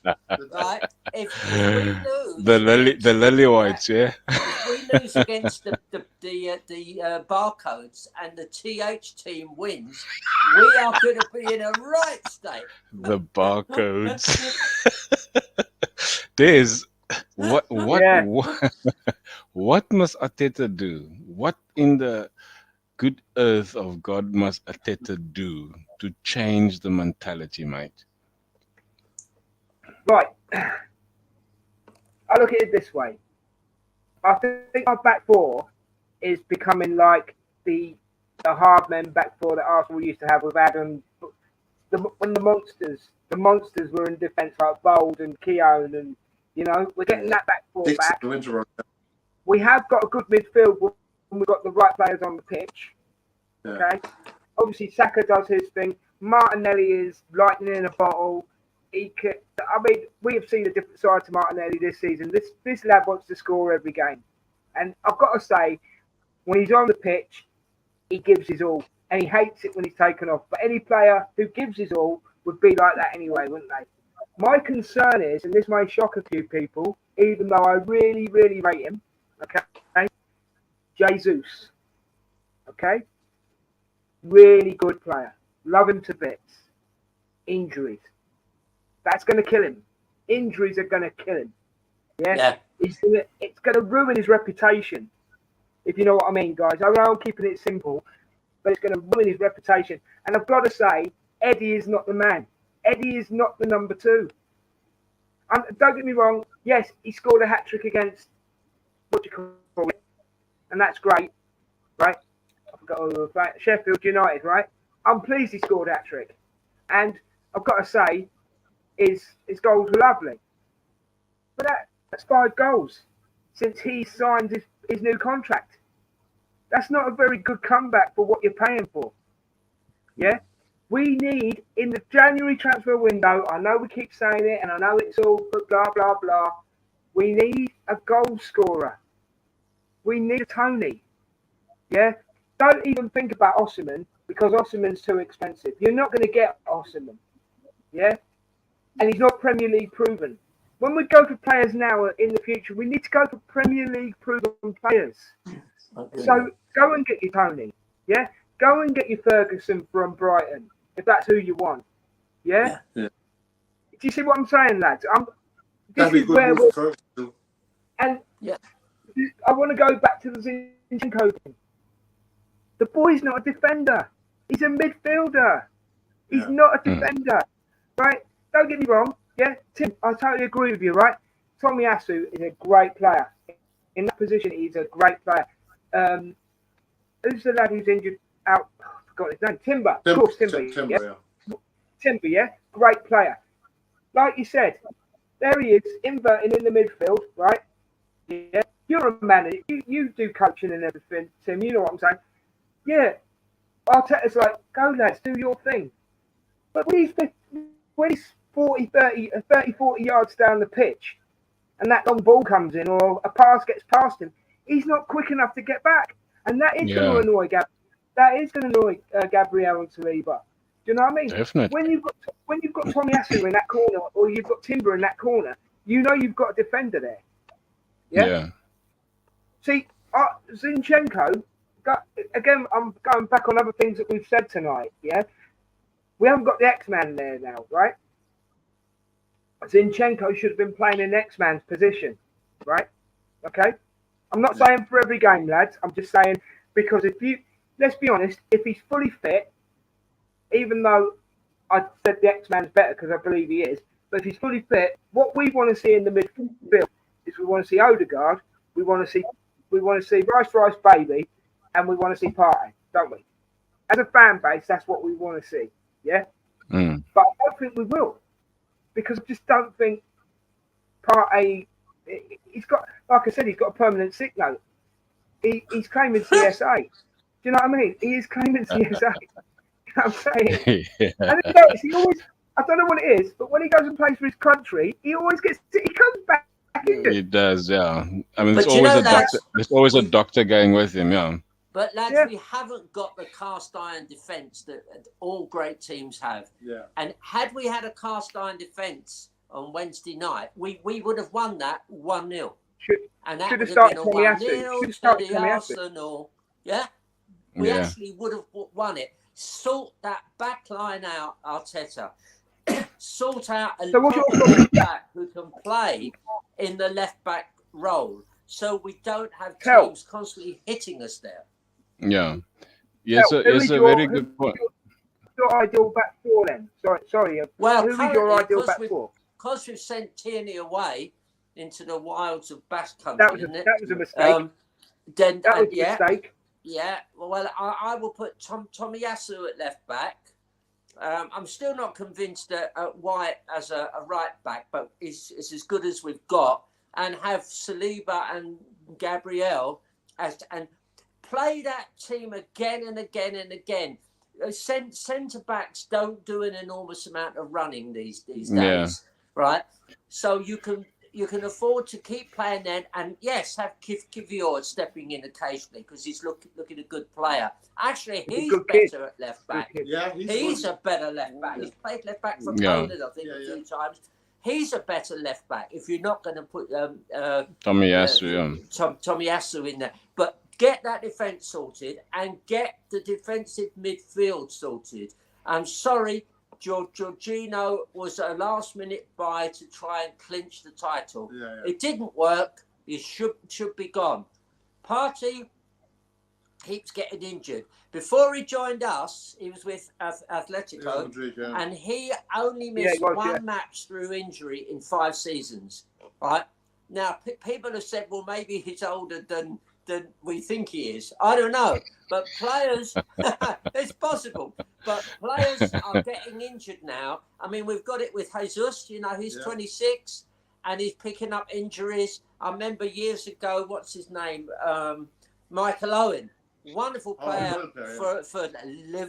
right? If we lose, the lily whites, if we lose against the barcodes and the TH team wins, we are going to be in a right state. The barcodes. There's what must Arteta do? What in the good earth of God must Arteta do to change the mentality, mate? Right. I look at it this way. I think our back four is becoming like the hard men back four that Arsenal used to have with Adam. When the monsters were in defence like Bold and Keown and, you know, we're getting that back four back. We have got a good midfield when we've got the right players on the pitch. Okay. Obviously, Saka does his thing. Martinelli is lightning in a bottle. We have seen a different side to Martinelli this season. This lad wants to score every game. And I've got to say, when he's on the pitch, he gives his all. And he hates it when he's taken off. But any player who gives his all would be like that anyway, wouldn't they? My concern is, and this may shock a few people, even though I really, really rate him, okay? Jesus. Okay? Really good player. Love him to bits. Injuries. That's going to kill him. Injuries are going to kill him. Yeah. It's going to ruin his reputation. If you know what I mean, guys. I know I'm keeping it simple, but it's going to ruin his reputation. And I've got to say, Eddie is not the man. Eddie is not the number 2. Don't get me wrong. Yes, he scored a hat-trick against, what do you call it? And that's great, right? I forgot all of that. Sheffield United, right? I'm pleased he scored a hat-trick. And I've got to say, his goals were lovely. But that's 5 goals since he signed his new contract. That's not a very good comeback for what you're paying for. Yeah? We need, in the January transfer window, I know we keep saying it, and I know it's all blah, blah, blah. We need a goal scorer. We need a Tony. Yeah? Don't even think about Osimhen because Osimhen's too expensive. You're not going to get Osimhen. Yeah? And he's not Premier League proven. When we go for players now in the future, we need to go for Premier League proven players. Okay. So go and get your Tony. Yeah? Go and get your Ferguson from Brighton, if that's who you want. Yeah? Yeah. Do you see what I'm saying, lads? That'd be a good move for Ferguson. And Yeah. I want to go back to the Zinchenko thing. The boy's not a defender. He's a midfielder. He's not a defender. Right? Don't get me wrong. Yeah, Tim, I totally agree with you, right? Tomiyasu is a great player. In that position, he's a great player. Who's the lad who's injured out? I forgot his name. Timber. Of course, Timber. Timber, yeah? Great player. Like you said, there he is, inverting in the midfield, right? Yeah. You're a manager. You do coaching and everything, Tim. You know what I'm saying? Yeah. Arteta's like, go lads, do your thing. But when he's 40 yards down the pitch and that long ball comes in or a pass gets past him, he's not quick enough to get back. And that is going to annoy Gabriel and Saliba. Do you know what I mean? Definitely. When you've got Tomiyasu in that corner or you've got Timber in that corner, you know you've got a defender there. Yeah. See, Zinchenko. Again, I'm going back on other things that we've said tonight. Yeah, we haven't got the X-Man there now, right? Zinchenko should have been playing in X-Man's position, right? Okay. I'm not saying for every game, lads. I'm just saying because let's be honest, if he's fully fit, even though I said the X-Man's better because I believe he is, but if he's fully fit, what we want to see in the midfield is we want to see Odegaard, we want to see Rice Baby, and we want to see Partey, don't we? As a fan base, that's what we want to see, yeah? But I don't think we will because I just don't think Partey, he's got, like I said, he's got a permanent sick note. He's claiming CSA. Do you know what I mean? He is claiming CSA. You know what I'm saying? And he always, I don't know what it is, but when he goes and plays for his country, he always he comes back injured. He does, yeah. I mean, there's always a doctor going with him, yeah. But lads, we haven't got the cast iron defence that all great teams have. Yeah. And had we had a cast iron defence on Wednesday night, we would have won that 1-0. And that would have been a 1-0 to the Arsenal. Yeah? We actually would have won it. Sort that back line out, Arteta. Sort out a left back who can play in the left back role so we don't have teams constantly hitting us there. Yeah. Yes, it's a very good point. Your ideal back four then? Sorry. Well, who is your ideal back four? Because we've sent Tierney away into the wilds of Basque Country. That was a mistake. That was a mistake. Yeah. Well, I will put Tomiyasu at left back. I'm still not convinced that White as a right back, but is as good as we've got, and have Saliba and Gabriel and play that team again and again and again. Centre backs don't do an enormous amount of running these days, right? So you can afford to keep playing then, and yes, have Kivior stepping in occasionally because he's looking a good player. Actually, he's better at left back. Yeah, he's a better left back. He's played left back for Poland, I think, a few times. He's a better left back if you're not going to put Tomiyasu in there. But get that defence sorted and get the defensive midfield sorted. I'm sorry, Jorginho was a last-minute buy to try and clinch the title. It didn't work. He should be gone. Partey keeps getting injured. Before he joined us, he was with Atletico, and he only missed one match through injury in 5 seasons. Right now, people have said, well, maybe he's older than we think he is. I don't know, but players, it's possible. But players are getting injured now. I mean, we've got it with Jesus. You know, he's 26 and he's picking up injuries. I remember years ago, what's his name? Michael Owen. Wonderful player for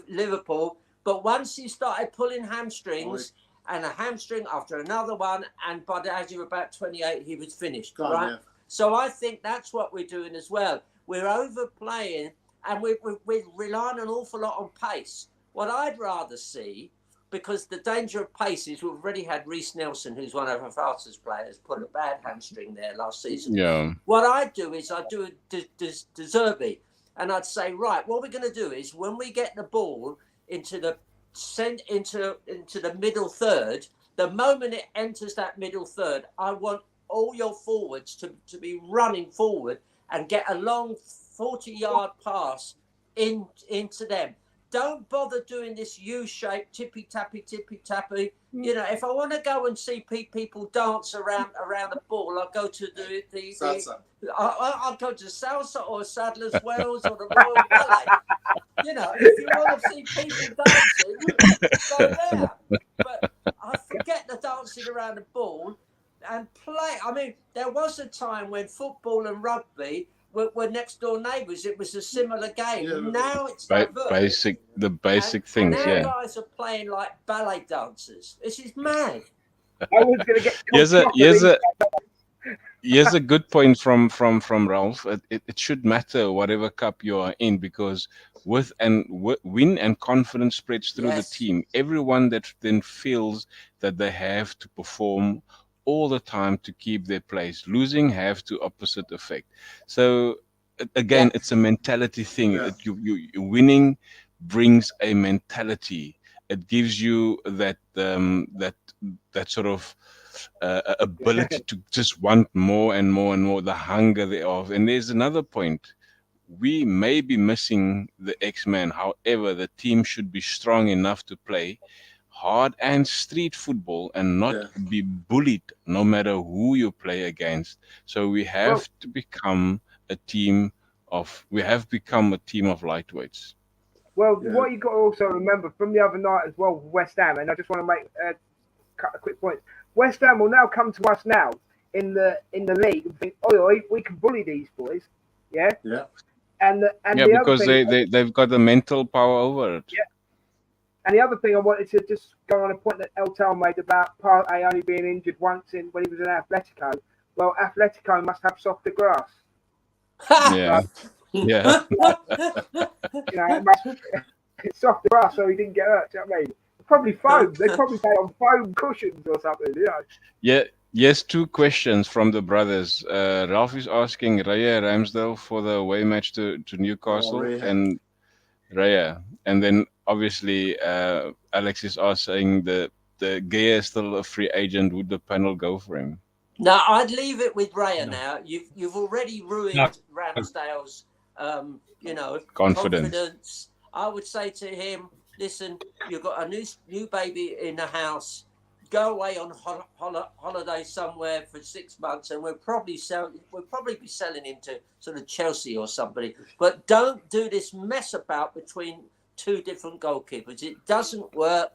Liverpool, but once he started pulling hamstrings and a hamstring after another one, and by the age of about 28, he was finished, Gone, right? yeah. So I think that's what we're doing as well. We're overplaying, and we're relying an awful lot on pace. What I'd rather see, because the danger of pace is we've already had Reece Nelson, who's one of our fastest players, put a bad hamstring there last season. Yeah. What I'd do is I'd do a De Zerbi, and I'd say, right, what we're going to do is when we get the ball into the middle third, the moment it enters that middle third, I want all your forwards to be running forward and get a long 40-yard pass into them. Don't bother doing this U-shaped tippy-tappy. You know, if I want to go and see people dance around the ball, I'll go to I'll go to salsa or Sadler's Wells or the Royal Ballet. You know, if you want to see people dancing, go there. But I forget the dancing around the ball and play. I mean, there was a time when football and rugby were next door neighbours. It was a similar game. Yeah, now it's diverse. The basic and things, now yeah. guys are playing like ballet dancers. This is mad. I was going to get. Here's a good point from Ralph. It should matter whatever cup you are in, because win and confidence spreads through the team. Everyone that then feels that they have to perform all the time to keep their place. Losing have to opposite effect. So again, it's a mentality thing. Yeah. You winning brings a mentality. It gives you that sort of ability to just want more and more and more, the hunger thereof. And there's another point. We may be missing the X-Man. However, the team should be strong enough to play hard and street football and not be bullied no matter who you play against. So we have to become a team of lightweights. Well, what you've got to also remember from the other night as well, West Ham, and I just want to make a quick point. West Ham will now come to us now in the league and think, oi, we can bully these boys, yeah. And the because other thing, they've got the mental power over it. Yeah. And the other thing I wanted to just go on a point that Eltel made about Partey only being injured once when he was in Atletico. Well, Atletico must have softer grass. Yeah. Yeah. You know, it's softer grass, so he didn't get hurt. Do you know what I mean? Probably foam. They probably play on foam cushions or something. You know. Yeah. Yes, two questions from the brothers. Ralph is asking Raya Ramsdale for the away match to Newcastle and Raya, and then obviously Alex is asking the Gea is still a free agent. Would the panel go for him? No, I'd leave it with Raya now. You've already ruined Ramsdale's confidence. I would say to him, listen, you've got a new baby in the house. Go away on holiday somewhere for 6 months, and we'll probably be selling him to sort of Chelsea or somebody. But don't do this mess about between two different goalkeepers. It doesn't work.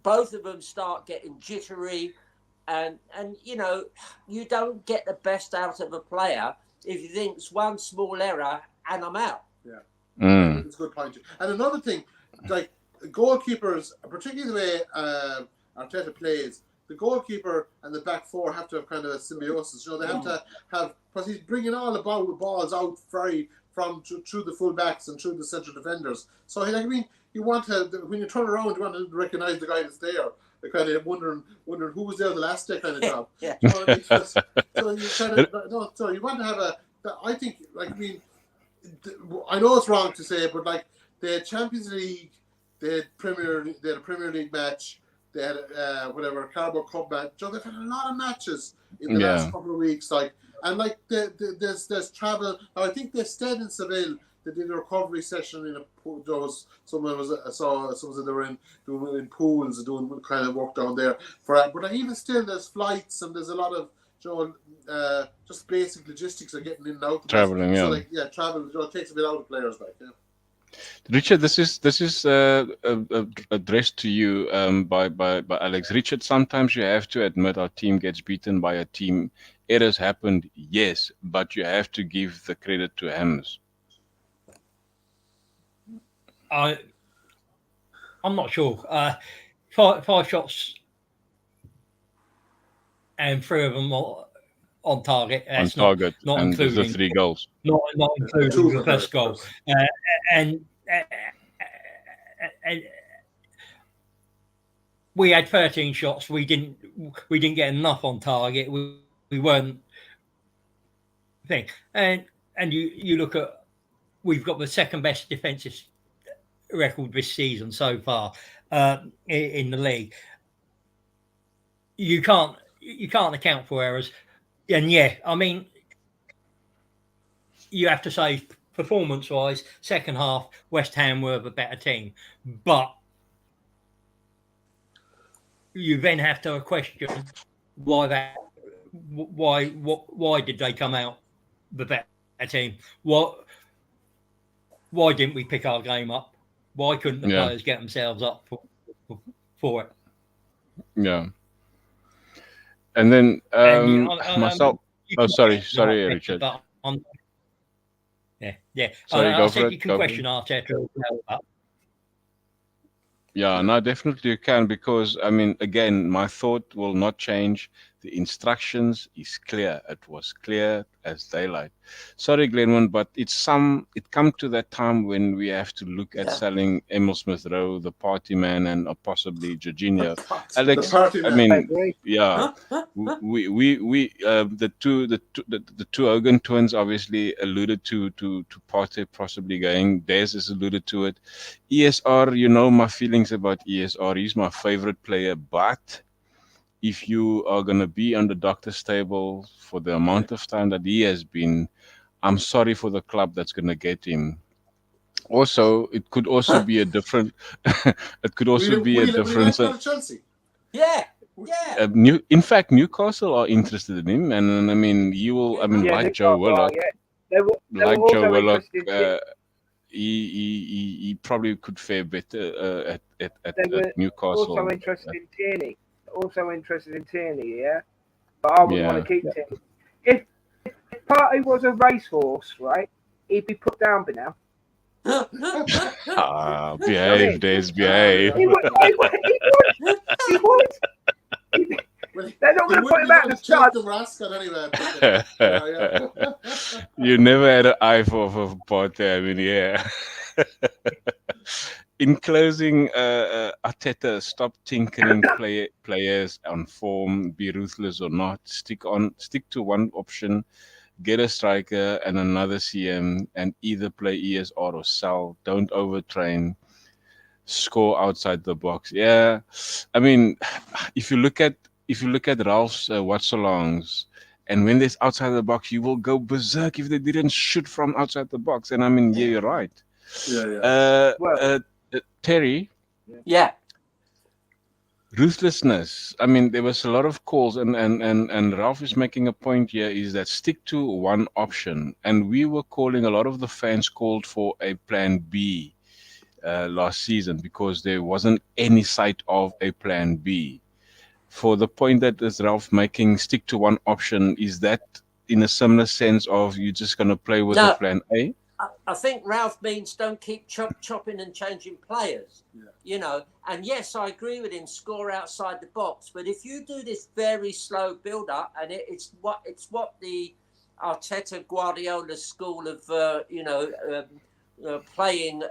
Both of them start getting jittery, and you don't get the best out of a player if you think it's one small error and I'm out. Yeah, it's a good point. And another thing, like goalkeepers, particularly the way Arteta plays, the goalkeeper and the back four have to have kind of a symbiosis. You know, they have to have, because he's bringing all the balls out through the full backs and through the central defenders. So you want to, when you turn around, you want to recognise the guy that's there. They're kind of wondering who was there the last day kind of job. You know what I mean? So you want to have I think, I know it's wrong to say, but like the Champions League, they had a Premier League match. They had Caraboa Cup match. So they've had a lot of matches in the last couple of weeks. There's travel. Now, I think they stayed in Seville. They did a recovery session in someone said they were in pools doing kind of work down there but even still, there's flights and there's a lot of just basic logistics of getting in and out. Traveling, travel. Takes a bit out of players, Richard, this is addressed to you by Alex. Richard, sometimes you have to admit our team gets beaten by a team. Errors happened, yes, but you have to give the credit to Hams. I'm not sure. 5 shots and 3 of them on target. on That's target, not and there's the including 3 goals. not including Two the for her, first of goal. course. And we had 13 shots. We didn't get enough on target. We weren't thing. And you look at, we've got the second best defensive record this season so far in the league. You can't account for errors. And yeah, I mean, you have to say performance-wise, second half, West Ham were the better team, but you then have to question why did they come out the better team? Why didn't we pick our game up? Why couldn't the players get themselves up for it? Yeah. And then myself. Sorry, Richard. But yeah. Sorry, I go for said it. you can question Arteta. Yeah, no, definitely you can, because, I mean, again, my thought will not change. The instructions is clear. It was clear as daylight. Sorry, Glenman, but it come to that time when we have to look at selling Emil Smith Rowe, the party man, and possibly Jorginho. Alex, The party man. I mean, yeah, the two Hogan twins obviously alluded to Partey possibly going. Des has alluded to it. ESR, you know my feelings about ESR. He's my favorite player, but if you are going to be on the doctor's table for the amount of time that he has been, I'm sorry for the club that's going to get him. Also, it could also be a different. It could also be a difference. Chelsea. Yeah. In fact, Newcastle are interested in him, and I mean, you will. I mean, Yeah, like Joe Willock, They were Joe Willock. interested He probably could fare better at Newcastle. Also interested in Tierney. Yeah, but I wouldn't want to keep Tierney. If Partey was a racehorse, right, he'd be put down by now. Behave, Des, behave. He would. They're not going to put him out the start. You never had an eye for Partey. I mean, yeah. In closing, Arteta, stop tinkering players on form, be ruthless or not. Stick to one option. Get a striker and another CM, and either play ESR or sell. Don't overtrain. Score outside the box. Yeah, I mean, if you look at Ralph's watch-alongs, and when there's outside the box, you will go berserk if they didn't shoot from outside the box. And I mean, yeah, you're right. Terry. Yeah. Ruthlessness. I mean, there was a lot of calls, and Ralph is making a point here, is that stick to one option. And we were calling, a lot of the fans called for a plan B last season, because there wasn't any sight of a plan B. For the point that is Ralph making, stick to one option, is that in a similar sense of you're just going to play with the plan A? I think Ralph means don't keep chopping and changing players, you know. And yes, I agree with him, score outside the box. But if you do this very slow build-up, and it's what the Arteta Guardiola school of, playing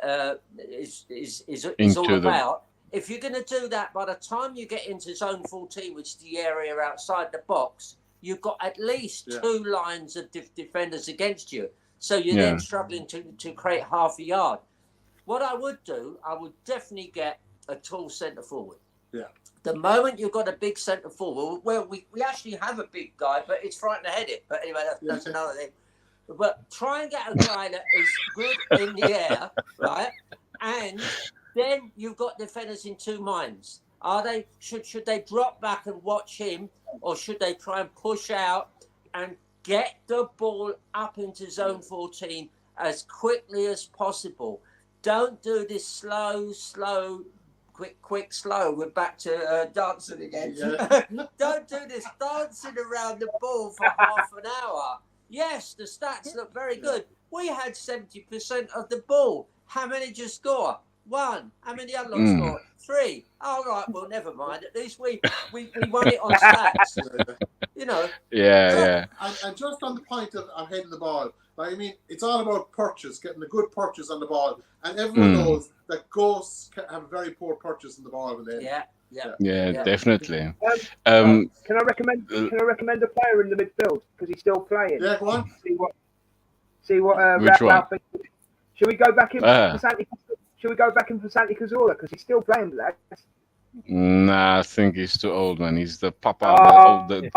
is all about. If you're going to do that, by the time you get into zone 14, which is the area outside the box, you've got at least two lines of defenders against you. So you're then struggling to create half a yard. What I would do, I would definitely get a tall centre forward. Yeah. The moment you've got a big centre forward, well, we actually have a big guy, but it's frightening to head it. But anyway, that's another thing. But try and get a guy that is good in the air, right? And then you've got defenders in two minds. Are they should they drop back and watch him, or should they try and push out and get the ball up into zone 14 as quickly as possible? Don't do this slow, quick, slow. We're back to dancing again. Yeah. Don't do this dancing around the ball for half an hour. Yes, the stats look very good. We had 70% of the ball. How many did you score? One. How many other score? 3. All right, well, never mind. At least we won it on stats. You know. Yeah. And just on the point of heading the ball, like, I mean, it's all about purchase, getting a good purchase on the ball, and everyone knows that ghosts have a very poor purchase on the ball when they Yeah, definitely. Can I recommend a player in the midfield because he's still playing? Yeah, go on. See what Which one? Ralph thinks. Should we go back in for Santi? Should we go back in for Santi Cazorla because he's still playing with that? Nah, I think he's too old, man. He's the papa, the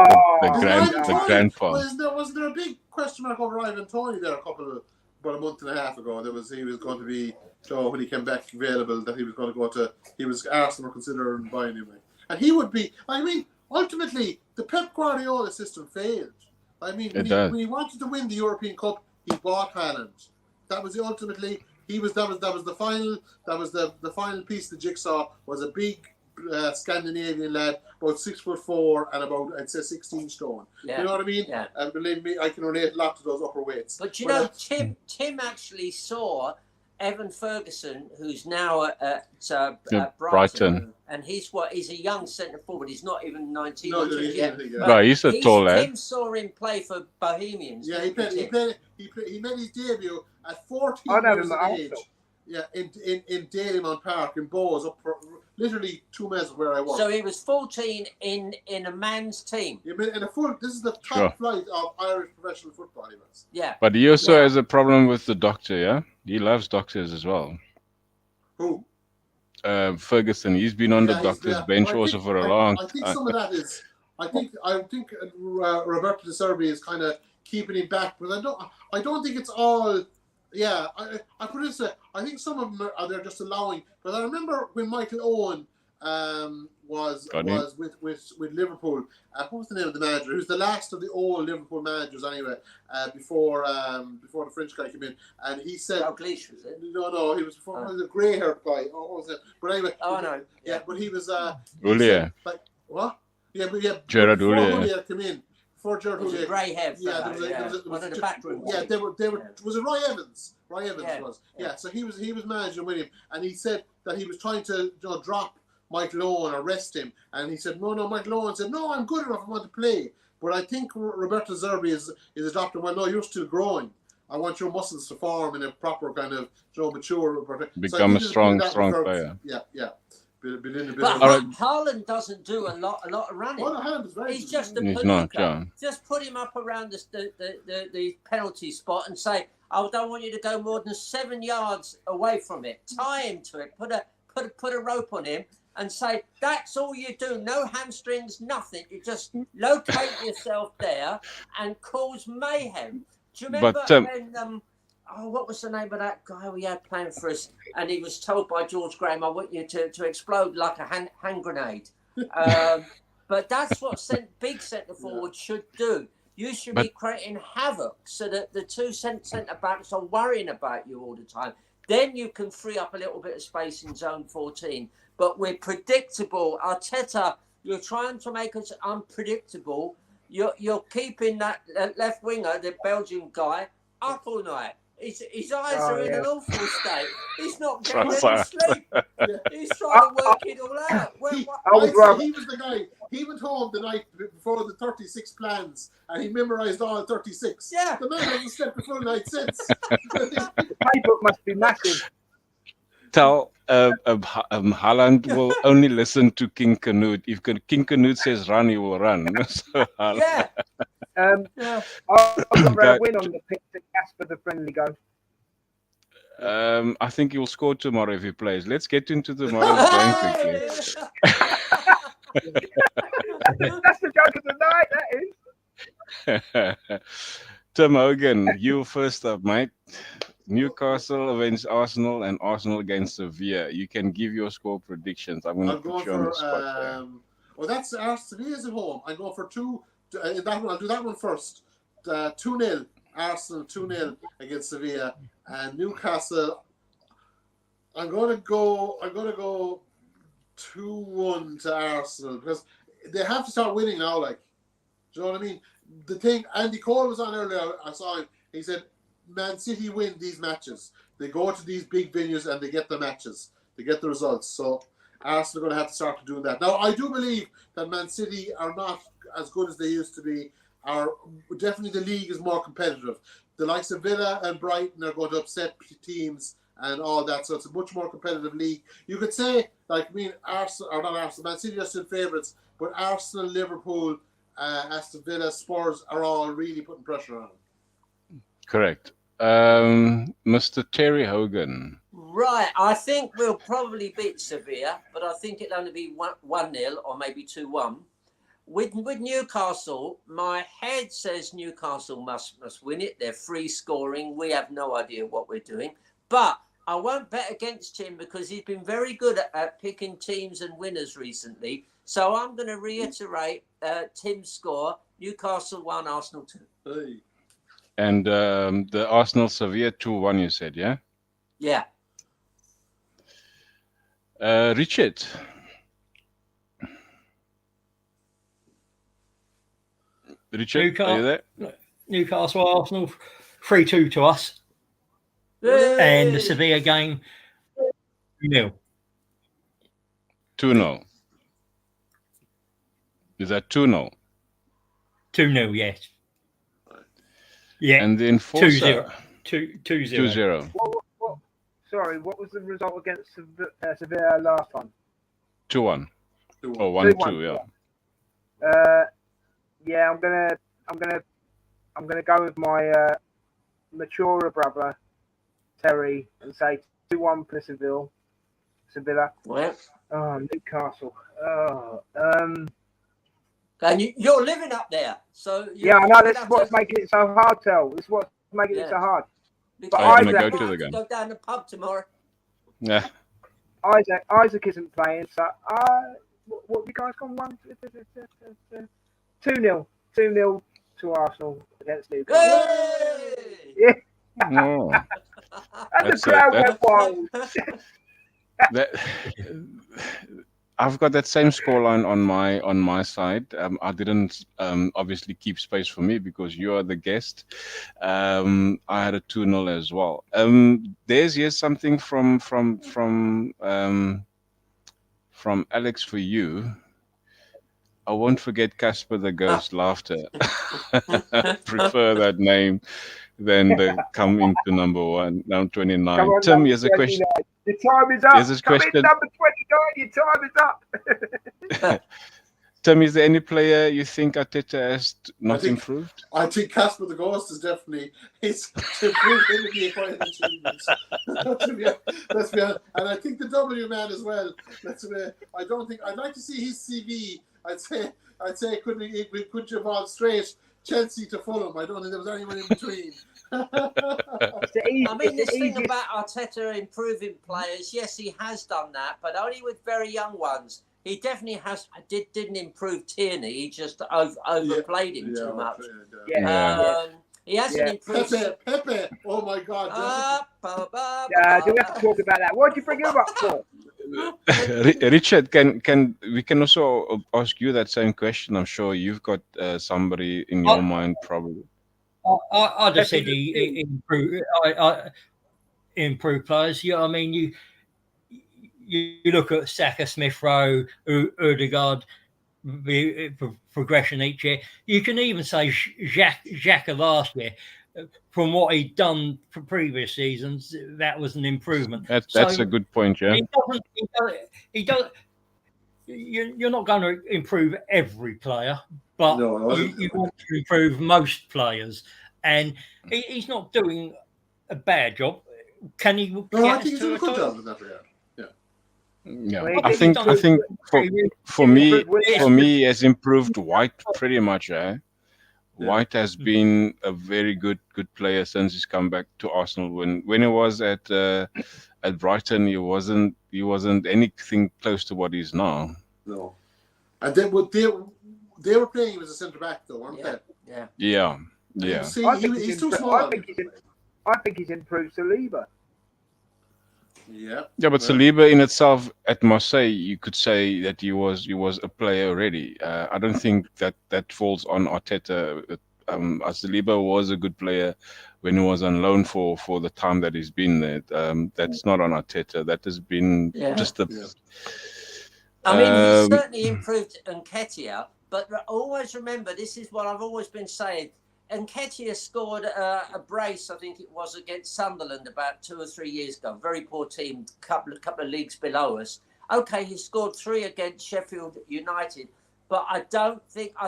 grandpa. Wasn't there a big question mark over Ivan Toney there about a month and a half ago? He was going to be, so when he came back available, that he was going to go to. Arsenal were considering buying him, and he would be. I mean, ultimately, the Pep Guardiola system failed. I mean, when he wanted to win the European Cup, he bought Haaland. That was ultimately. That was the final piece of the jigsaw. Was a big Scandinavian lad, about 6'4" and about, I'd say, 16 stone. Yeah. You know what I mean? Yeah. And believe me, I can relate a lot to those upper weights. But you know, Tim actually saw Evan Ferguson, who's now at Brighton, and he's a young centre forward. He's not even 19 yet. Right, he's a tall lad. Tim saw him play for Bohemians. Yeah, he made his debut at 14 years of age. Yeah, in Dalymount Park in Bowes, up for literally 2 miles of where I was. So he was 14 in a man's team. Yeah, this is the top flight of Irish professional football. He was. Yeah. But he also has a problem with the doctor. Yeah, he loves doctors as well. Who? Ferguson. He's been on the doctor's bench also for a long time. I think some of that is. I think Roberto De Zerbi is kind of keeping him back, but I don't think it's all. Yeah, I put it this way. I think some of them they're just allowing. But I remember when Michael Owen was with Liverpool. What was the name of the manager? Who's the last of the old Liverpool managers anyway? Before the French guy came in, and he said, Dalglish, was it? No, he was before the grey-haired guy. What was it? But anyway, no. Yeah, but he was. Houllier. Like what? Yeah, Gerard before Houllier. Houllier came in. Before Gerard Houllier. Grey hair. Yeah, there was one of the backroom. Yeah, they were. Was it Roy Evans? Roy Evans was. Yeah, so he was managing with him, and he said that he was trying to drop Michael Owen or rest him, and he said no. Michael Owen said no, I'm good enough. I want to play. But I think Roberto Zerbi is adopting. Well, no, you're still growing. I want your muscles to form in a proper kind of mature. Become a strong player. Yeah. But Haaland doesn't do a lot of running. He's just a panuka. Just put him up around the penalty spot and say, I don't want you to go more than 7 yards away from it. Tie him to it. Put a rope on him and say, that's all you do. No hamstrings, nothing. You just locate yourself there and cause mayhem. Do you remember when what was the name of that guy we had playing for us? And he was told by George Graham, I want you to explode like a hand grenade. But that's what big centre forwards should do. You should be creating havoc so that the two centre backs are worrying about you all the time. Then you can free up a little bit of space in zone 14. But we're predictable. Arteta, you're trying to make us unpredictable. You're keeping that left winger, the Belgian guy, up all night. His eyes are in an awful state. He's not getting any sleep. He's trying to work it all out. He was the guy. He went home the night before the 36 plans, and he memorised all 36. Yeah. The man hasn't slept a full night since. The playbook must be massive. Tell Haaland will only listen to King Canute. If King Canute says run, he will run. So I've got a win on the pitch to Casper the friendly go. I think he will score tomorrow if he plays. Let's get into tomorrow's game quickly. That's the joke of the night, that is. Tim Hogan, you first up, mate. Newcastle against Arsenal and Arsenal against Sevilla. You can give your score predictions. I'm going to put you on the spot. Well, that's Sevilla's at home. I'm going for two. I'll do that one first. 2-0 Arsenal, 2-0 against Sevilla, and Newcastle. I'm going to go 2-1 to Arsenal because they have to start winning now. Like, do you know what I mean? The thing Andy Cole was on earlier. I saw him. He said, "Man City win these matches. They go to these big venues and they get the matches. They get the results." So Arsenal are going to have to start doing that. Now, I do believe that Man City are not as good as they used to be. Are definitely the league is more competitive. The likes of Villa and Brighton are going to upset teams and all that, so it's a much more competitive league. You could say, like, I mean, Arsenal or not Arsenal, Man City are still favourites, but Arsenal, Liverpool, Aston Villa, Spurs are all really putting pressure on them. Correct. Mr. Terry Hogan. Right, I think we'll probably beat Sevilla, but I think it'll only be 1-0 or maybe 2-1. With Newcastle, my head says Newcastle must win it. They're free scoring. We have no idea what we're doing. But I won't bet against him because he's been very good at picking teams and winners recently. So I'm going to reiterate Tim's score. Newcastle 1, Arsenal 2. Hey. And the Arsenal Sevilla 2-1, you said, yeah? Yeah. Richard. Richard, are you there? Newcastle Arsenal 3-2 to us. Yay! And the Sevilla game 2-0. 2-0. Is that 2-0? 2-0, yes. Yeah. And the enforcer? 2-0. 2-0. Sorry, what was the result against Sevilla last time? 2-1. 2-1. Oh, 1-2, yeah. Yeah, I'm gonna go with my maturer brother Terry and say 2-1 for Sevilla. Well, Oh, Newcastle. Oh, and you're living up there, so yeah, I know. This is what's making it so hard, Tel. This is what's making it so hard. But I'm Isaac, gonna go to the game. Go down the pub tomorrow. Yeah. Isaac isn't playing, so what you guys gone 2-0 to Arsenal against Newcastle. Hey! Yeah, Oh, and the That's crowd it. went wild. that, I've got that same scoreline on my side. I didn't obviously keep space for me because you are the guest. I had a 2-0 as well. Here's something from Alex for you. I won't forget Casper the Ghost laughter. Prefer that name than the come into number 1, now 29. Come on, Tim, number here's a question. 29. Your time is up. Here's this Come in, question. number 29. Your time is up. Tim, is there any player you think Arteta has not think- improved? I think Casper the Ghost is definitely it's improved him to be quite an achievement. Let's be honest. And I think the W man as well. I don't think I'd like to see his CV. I'd say it could evolve straight Chelsea to Fulham. I don't think there was anyone in between. I mean, this thing about Arteta improving players, yes, he has done that, but only with very young ones. He definitely didn't improve Tierney. He just overplayed him too much. He hasn't improved. Pepe. Oh my God. Do we have to talk about that? What did you bring him up for? Richard, can we can also ask you that same question? I'm sure you've got somebody in your mind, probably. I just said he improved. Improved players. Yeah, I mean you look at Saka, Smith Rowe, Odegaard, progression each year. You can even say Xhaka last year. From what he'd done for previous seasons, that was an improvement. That's a good point, yeah. He doesn't. You're not going to improve every player, but you want to improve most players, and he's not doing a bad job. Can he? No, I think he's doing a good job in that regard. Yeah, Well, I think for me, he has improved White pretty much. White has been a very good player since he's come back to Arsenal. When he was at Brighton, he wasn't anything close to what he's now. No, and they were playing him as a centre back though, weren't they? Yeah. See, I think he's too small. I think he's improved Saliba. Yeah, but Saliba in itself at Marseille, you could say that he was a player already. I don't think that falls on Arteta. Saliba was a good player when he was on loan for the time that he's been there. That's not on Arteta. That has been just I mean, he's certainly improved Nketiah, but always remember, this is what I've always been saying. Nketiah scored a brace, I think it was, against Sunderland about 2 or 3 years ago. Very poor team, couple of leagues below us. Okay, he scored 3 against Sheffield United, but I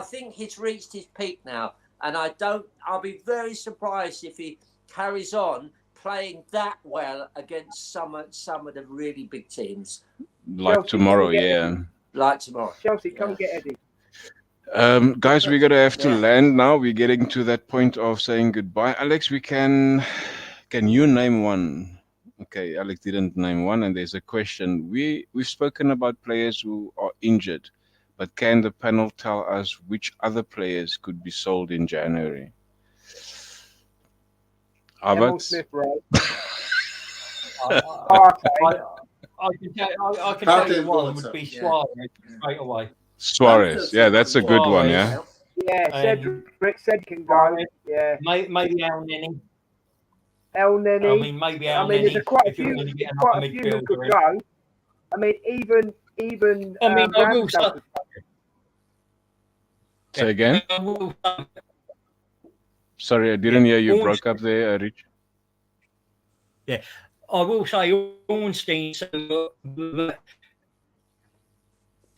think he's reached his peak now. And I'll be very surprised if he carries on playing that well against some of the really big teams. like Chelsea, tomorrow, come and yeah. Like tomorrow. Chelsea, come and get Eddie. Guys, we're gonna have to Yeah. land now. We're getting to that point of saying goodbye. Alex, can you name one? Okay, Alex didn't name one, and there's a question. We've spoken about players who are injured, but can the panel tell us which other players could be sold in January? Emil Albert? Smith Rowe. I can tell you one would be Suarez straight away. Suarez, yeah, that's a good one, yeah. Yeah, Cedric said can go. Yeah, maybe El Nini. El Nini. I mean, maybe El Nini. There's quite a if you're few. going to get Quite another a few who could midfielder in. go. I mean, even. I mean, I will say. Say again? I will say, Sorry, I didn't hear you. Broke up there, Rich. yeah, I will say Ornstein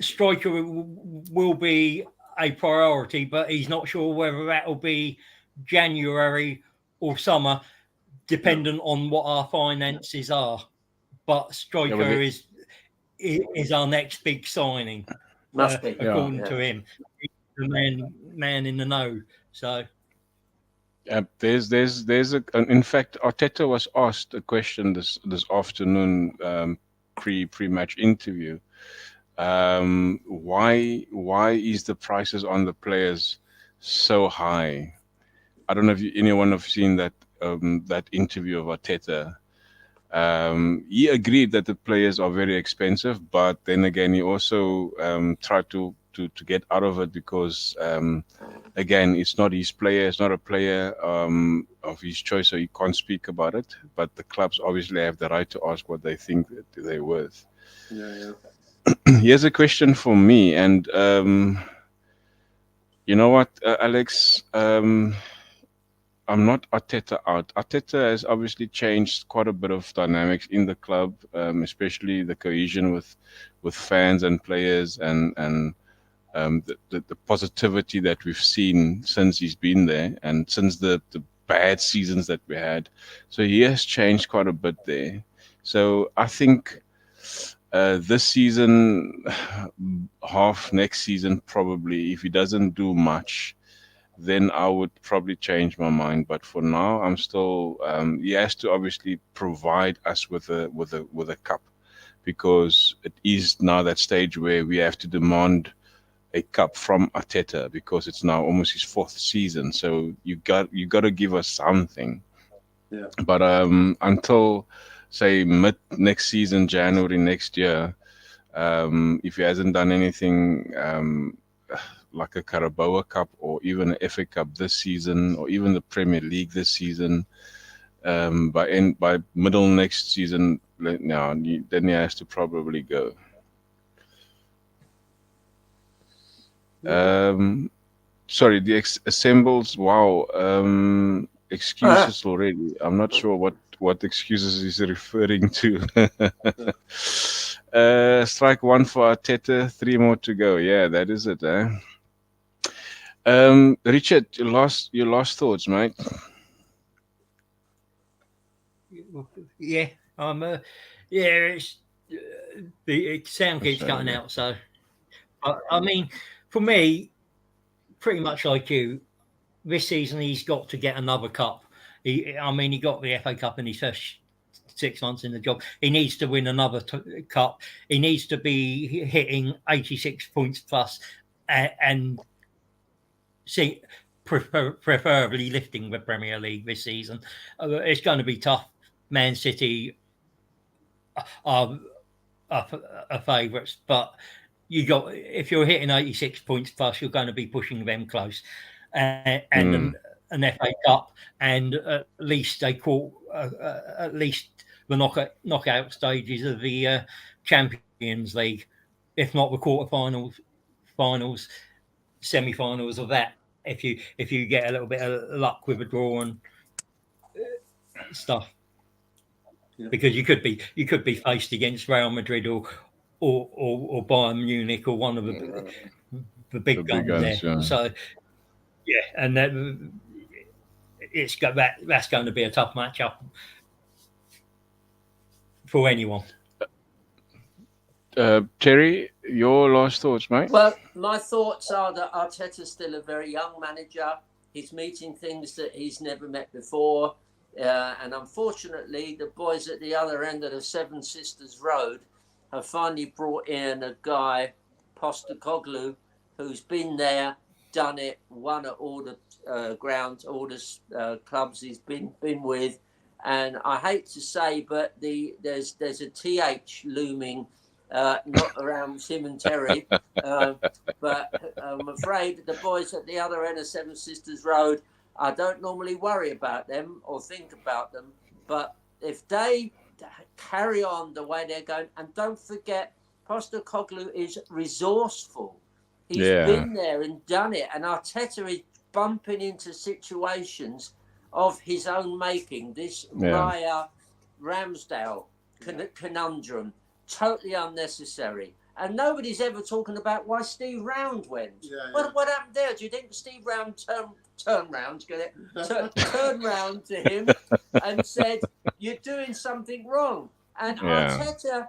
striker will be a priority, but he's not sure whether that will be January or summer, dependent on what our finances are. But striker is our next big signing. Must be, according to him. He's the man in the know. So there's in fact, Arteta was asked a question this afternoon, pre-match interview. Why is the prices on the players so high? I don't know if anyone have seen that interview of Arteta. He agreed that the players are very expensive, but then again, he also tried to get out of it because again, it's not his player, it's not a player of his choice, so he can't speak about it. But the clubs obviously have the right to ask what they think that they're worth. Yeah. Here's a question for me, and you know what, Alex? I'm not Arteta out. Arteta has obviously changed quite a bit of dynamics in the club, especially the cohesion with fans and players, and the positivity that we've seen since he's been there, and since the bad seasons that we had. So he has changed quite a bit there. So I think this season, half next season, probably, if he doesn't do much, then I would probably change my mind. But for now, I'm still. He has to obviously provide us with a cup, because it is now that stage where we have to demand a cup from Arteta, because it's now almost his 4th season. So you got to give us something. Yeah. But until say mid next season, January next year, if he hasn't done anything like a Caraboa Cup or even an FA Cup this season, or even the Premier League this season, by middle next season, then he has to probably go. Sorry, the assembles. Wow, excuses already. I'm not sure what excuses he's referring to. Strike 1 for Arteta, 3 more to go. Yeah, that is it. Richard, your last thoughts, mate? yeah, it's the sound keeps cutting out. So, I mean, for me, pretty much like you, this season he's got to get another cup. He got the FA Cup in his first 6 months in the job. He needs to win another cup. He needs to be hitting 86 points plus, and see, preferably lifting the Premier League this season. It's going to be tough. Man City are favourites, but if you're hitting 86 points plus, you're going to be pushing them close, and an FA Cup, and at least at least the knockout stages of the Champions League. if not the quarterfinals, finals, semi-finals of that. If you get a little bit of luck with a draw and stuff, because you could be faced against Real Madrid or Bayern Munich or one of the big guns there. Yeah. So yeah, and that's going to be a tough matchup for anyone. Terry, your last thoughts, mate? Well, my thoughts are that Arteta's still a very young manager. He's meeting things that he's never met before. And unfortunately, the boys at the other end of the Seven Sisters Road have finally brought in a guy, Postecoglou, who's been there, done it, won at all the grounds, all the clubs he's been with. And I hate to say, but there's a TH looming, not around him and Terry, but I'm afraid the boys at the other end of Seven Sisters Road, I don't normally worry about them or think about them, but if they carry on the way they're going, and don't forget, Postecoglou is resourceful. He's been there and done it, and Arteta is bumping into situations of his own making. This Raya Ramsdale conundrum, totally unnecessary. And nobody's ever talking about why Steve Round went. What happened there? Do you think Steve Round turned round to him and said, "You're doing something wrong"? And Arteta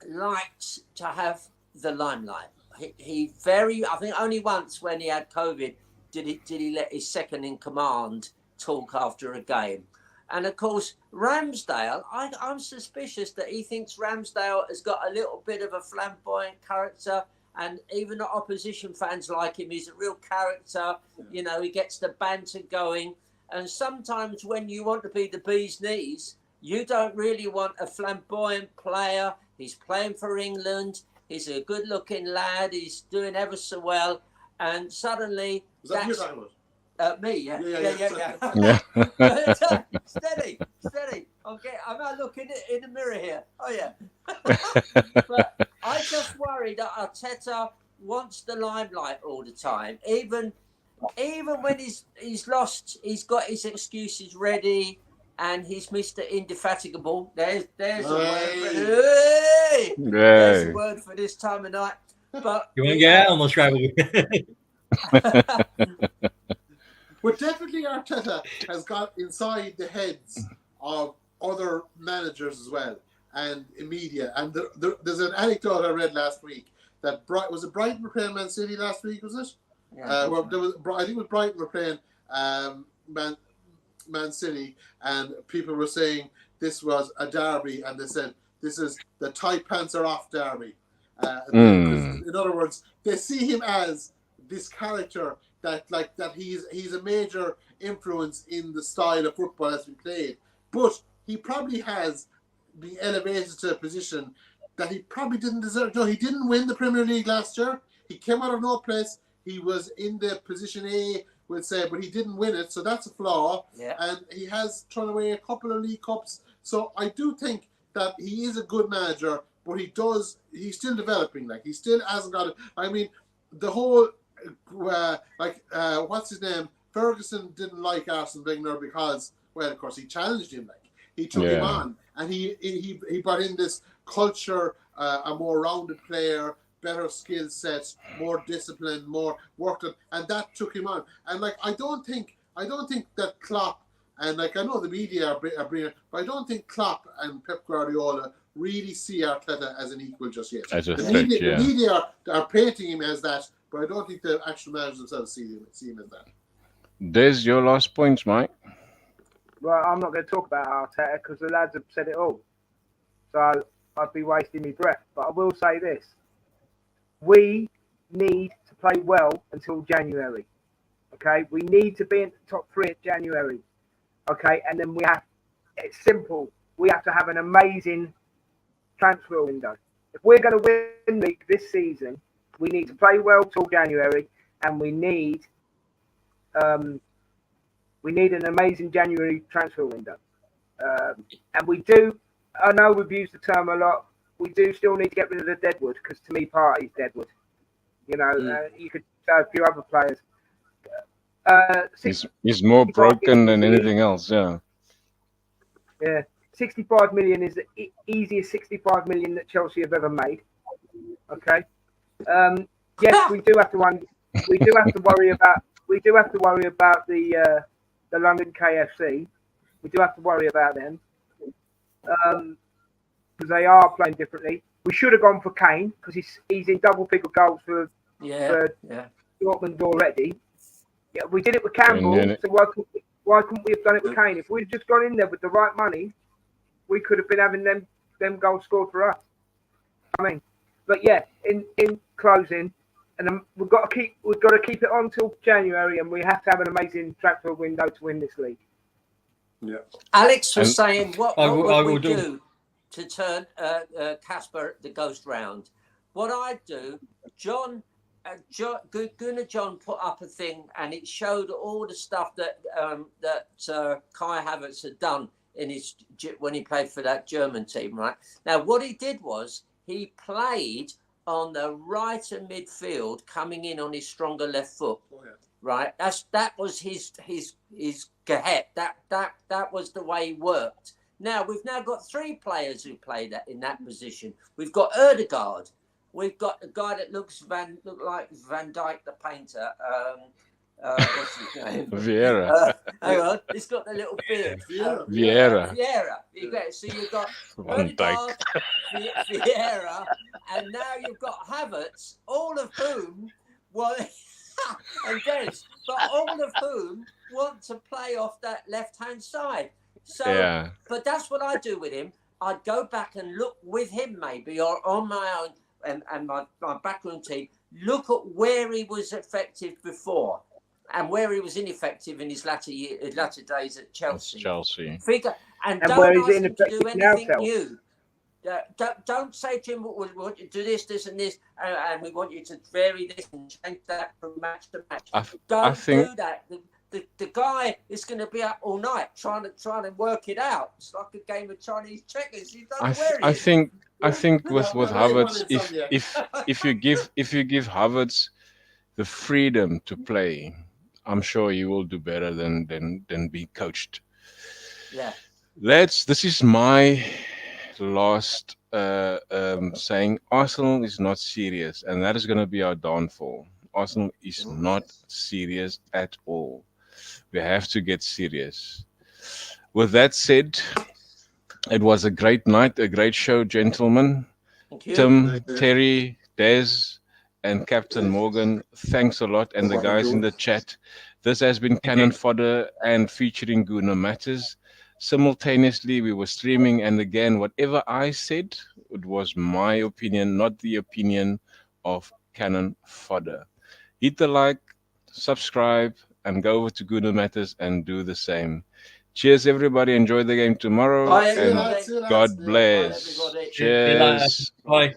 likes to have the limelight. He I think only once when he had COVID did he let his second in command talk after a game. And of course, Ramsdale, I'm suspicious that he thinks Ramsdale has got a little bit of a flamboyant character, and even the opposition fans like him. He's a real character. You know, he gets the banter going. And sometimes when you want to be the bee's knees, you don't really want a flamboyant player. He's playing for England. He's a good-looking lad. He's doing ever so well. And suddenly... Is that you talking about? Me, yeah. Steady. I'm not looking in the mirror here. Oh, yeah. But I just worry that Arteta wants the limelight all the time. Even when he's lost, he's got his excuses ready, and he's Mr. Indefatigable. There's a word. There's a word for this time of night. But you want to get out on the travel? But definitely Arteta has got inside the heads of other managers as well, and in media. And there's an anecdote I read last week that was it Brighton were playing Man City last week, was it? Yeah. I think it was Brighton were playing Man City, and people were saying this was a derby, and they said this is the tight pants are off derby. In other words, they see him as this character that he's a major influence in the style of football that's been played, but he probably has been elevated to a position that he probably didn't deserve. No, he didn't win the Premier League last year. He came out of no place. He was in the position A, we'll say, but he didn't win it, so that's a flaw. Yeah. And he has thrown away a couple of League Cups. So I do think that he is a good manager, but he's still developing. Like, he still hasn't got it. I mean, the whole what's his name? Ferguson didn't like Arsene Wenger because, well, of course, he challenged him. Like, he took him on, and he brought in this culture, a more rounded player, better skill sets, more discipline, more work, and that took him on. And like, I don't think that Klopp, and like, I know the media are bringing, but I don't think Klopp and Pep Guardiola really see Arteta as an equal just yet. The media are painting him as that, but I don't think the actual managers themselves see him as that. There's your last points, Mike. Well, I'm not going to talk about Arteta because the lads have said it all. So I'd be wasting my breath. But I will say this. We need to play well until January. Okay? We need to be in the top 3 at January. Okay? And then it's simple. We have to have an amazing transfer window. If we're going to win the league this season, we need to play well till January, and we need an amazing January transfer window. And we do. I know we've used the term a lot. we do still need to get rid of the deadwood because to me, Party's deadwood. You know, you could say a few other players. He's more 65 broken million than is anything else. Yeah. Yeah, 65 million is the easiest 65 million that Chelsea have ever made. Okay. Yes, we do have to worry about the London KFC. We do have to worry about them because they are playing differently. We should have gone for Kane because he's in double figure goals for Dortmund already. Yeah, we did it with Campbell, so why couldn't we have done it with Kane? If we'd just gone in there with the right money, we could have been having them goals scored for us. I mean, but yeah, in closing, and we've got to keep it on till January, and we have to have an amazing transfer window to win this league. Yeah. Alex was saying, what would we do do to turn Casper the Ghost round? What I'd do, John put up a thing, and it showed all the stuff that Kai Havertz had done when he played for that German team. Right now, what he did was he played on the right of midfield, coming in on his stronger left foot. Oh, yeah. Right, that was his gehet. That was the way he worked. Now we've got three players who play in that position. We've got Ødegaard. We've got a guy that look like Van Dyke the painter. What's his name? Vieira. Hang on, he's got the little beard. Vieira. So you've got Van Ødegaard, Dijk. Vieira, and now you've got Havertz, all of whom and Des, but all of whom want to play off that left-hand side. So, but that's what I do with him. I'd go back and look with him maybe, or on my own and my backroom team, look at where he was effective before and where he was ineffective in his latter days at Chelsea. Figure, and don't where ask he's him to do anything now, new. Don't say to him, we want you to do this, and this, and we want you to vary this and change that from match to match. Don't do that. The guy is going to be up all night trying to work it out. It's like a game of Chinese checkers. He doesn't know where he is. I think with Havertz, if you give Havertz the freedom to play, I'm sure he will do better than be coached. Yeah. This is my last saying. Arsenal is not serious, and that is going to be our downfall. Arsenal is not serious at all. We have to get serious. With that said, it was a great night, a great show, gentlemen. Thank you. Tim, Terry, Des, and Captain Morgan, thanks a lot, and the guys in the chat. This has been Cannon Fodder and featuring Guna Matters. Simultaneously, we were streaming, and again, whatever I said, it was my opinion, not the opinion of Cannon Fodder. Hit the like, subscribe, and go over to Guna Matters and do the same. Cheers, everybody. Enjoy the game tomorrow. Bye, and everybody. God bless. Bye, everybody. Cheers. Bye.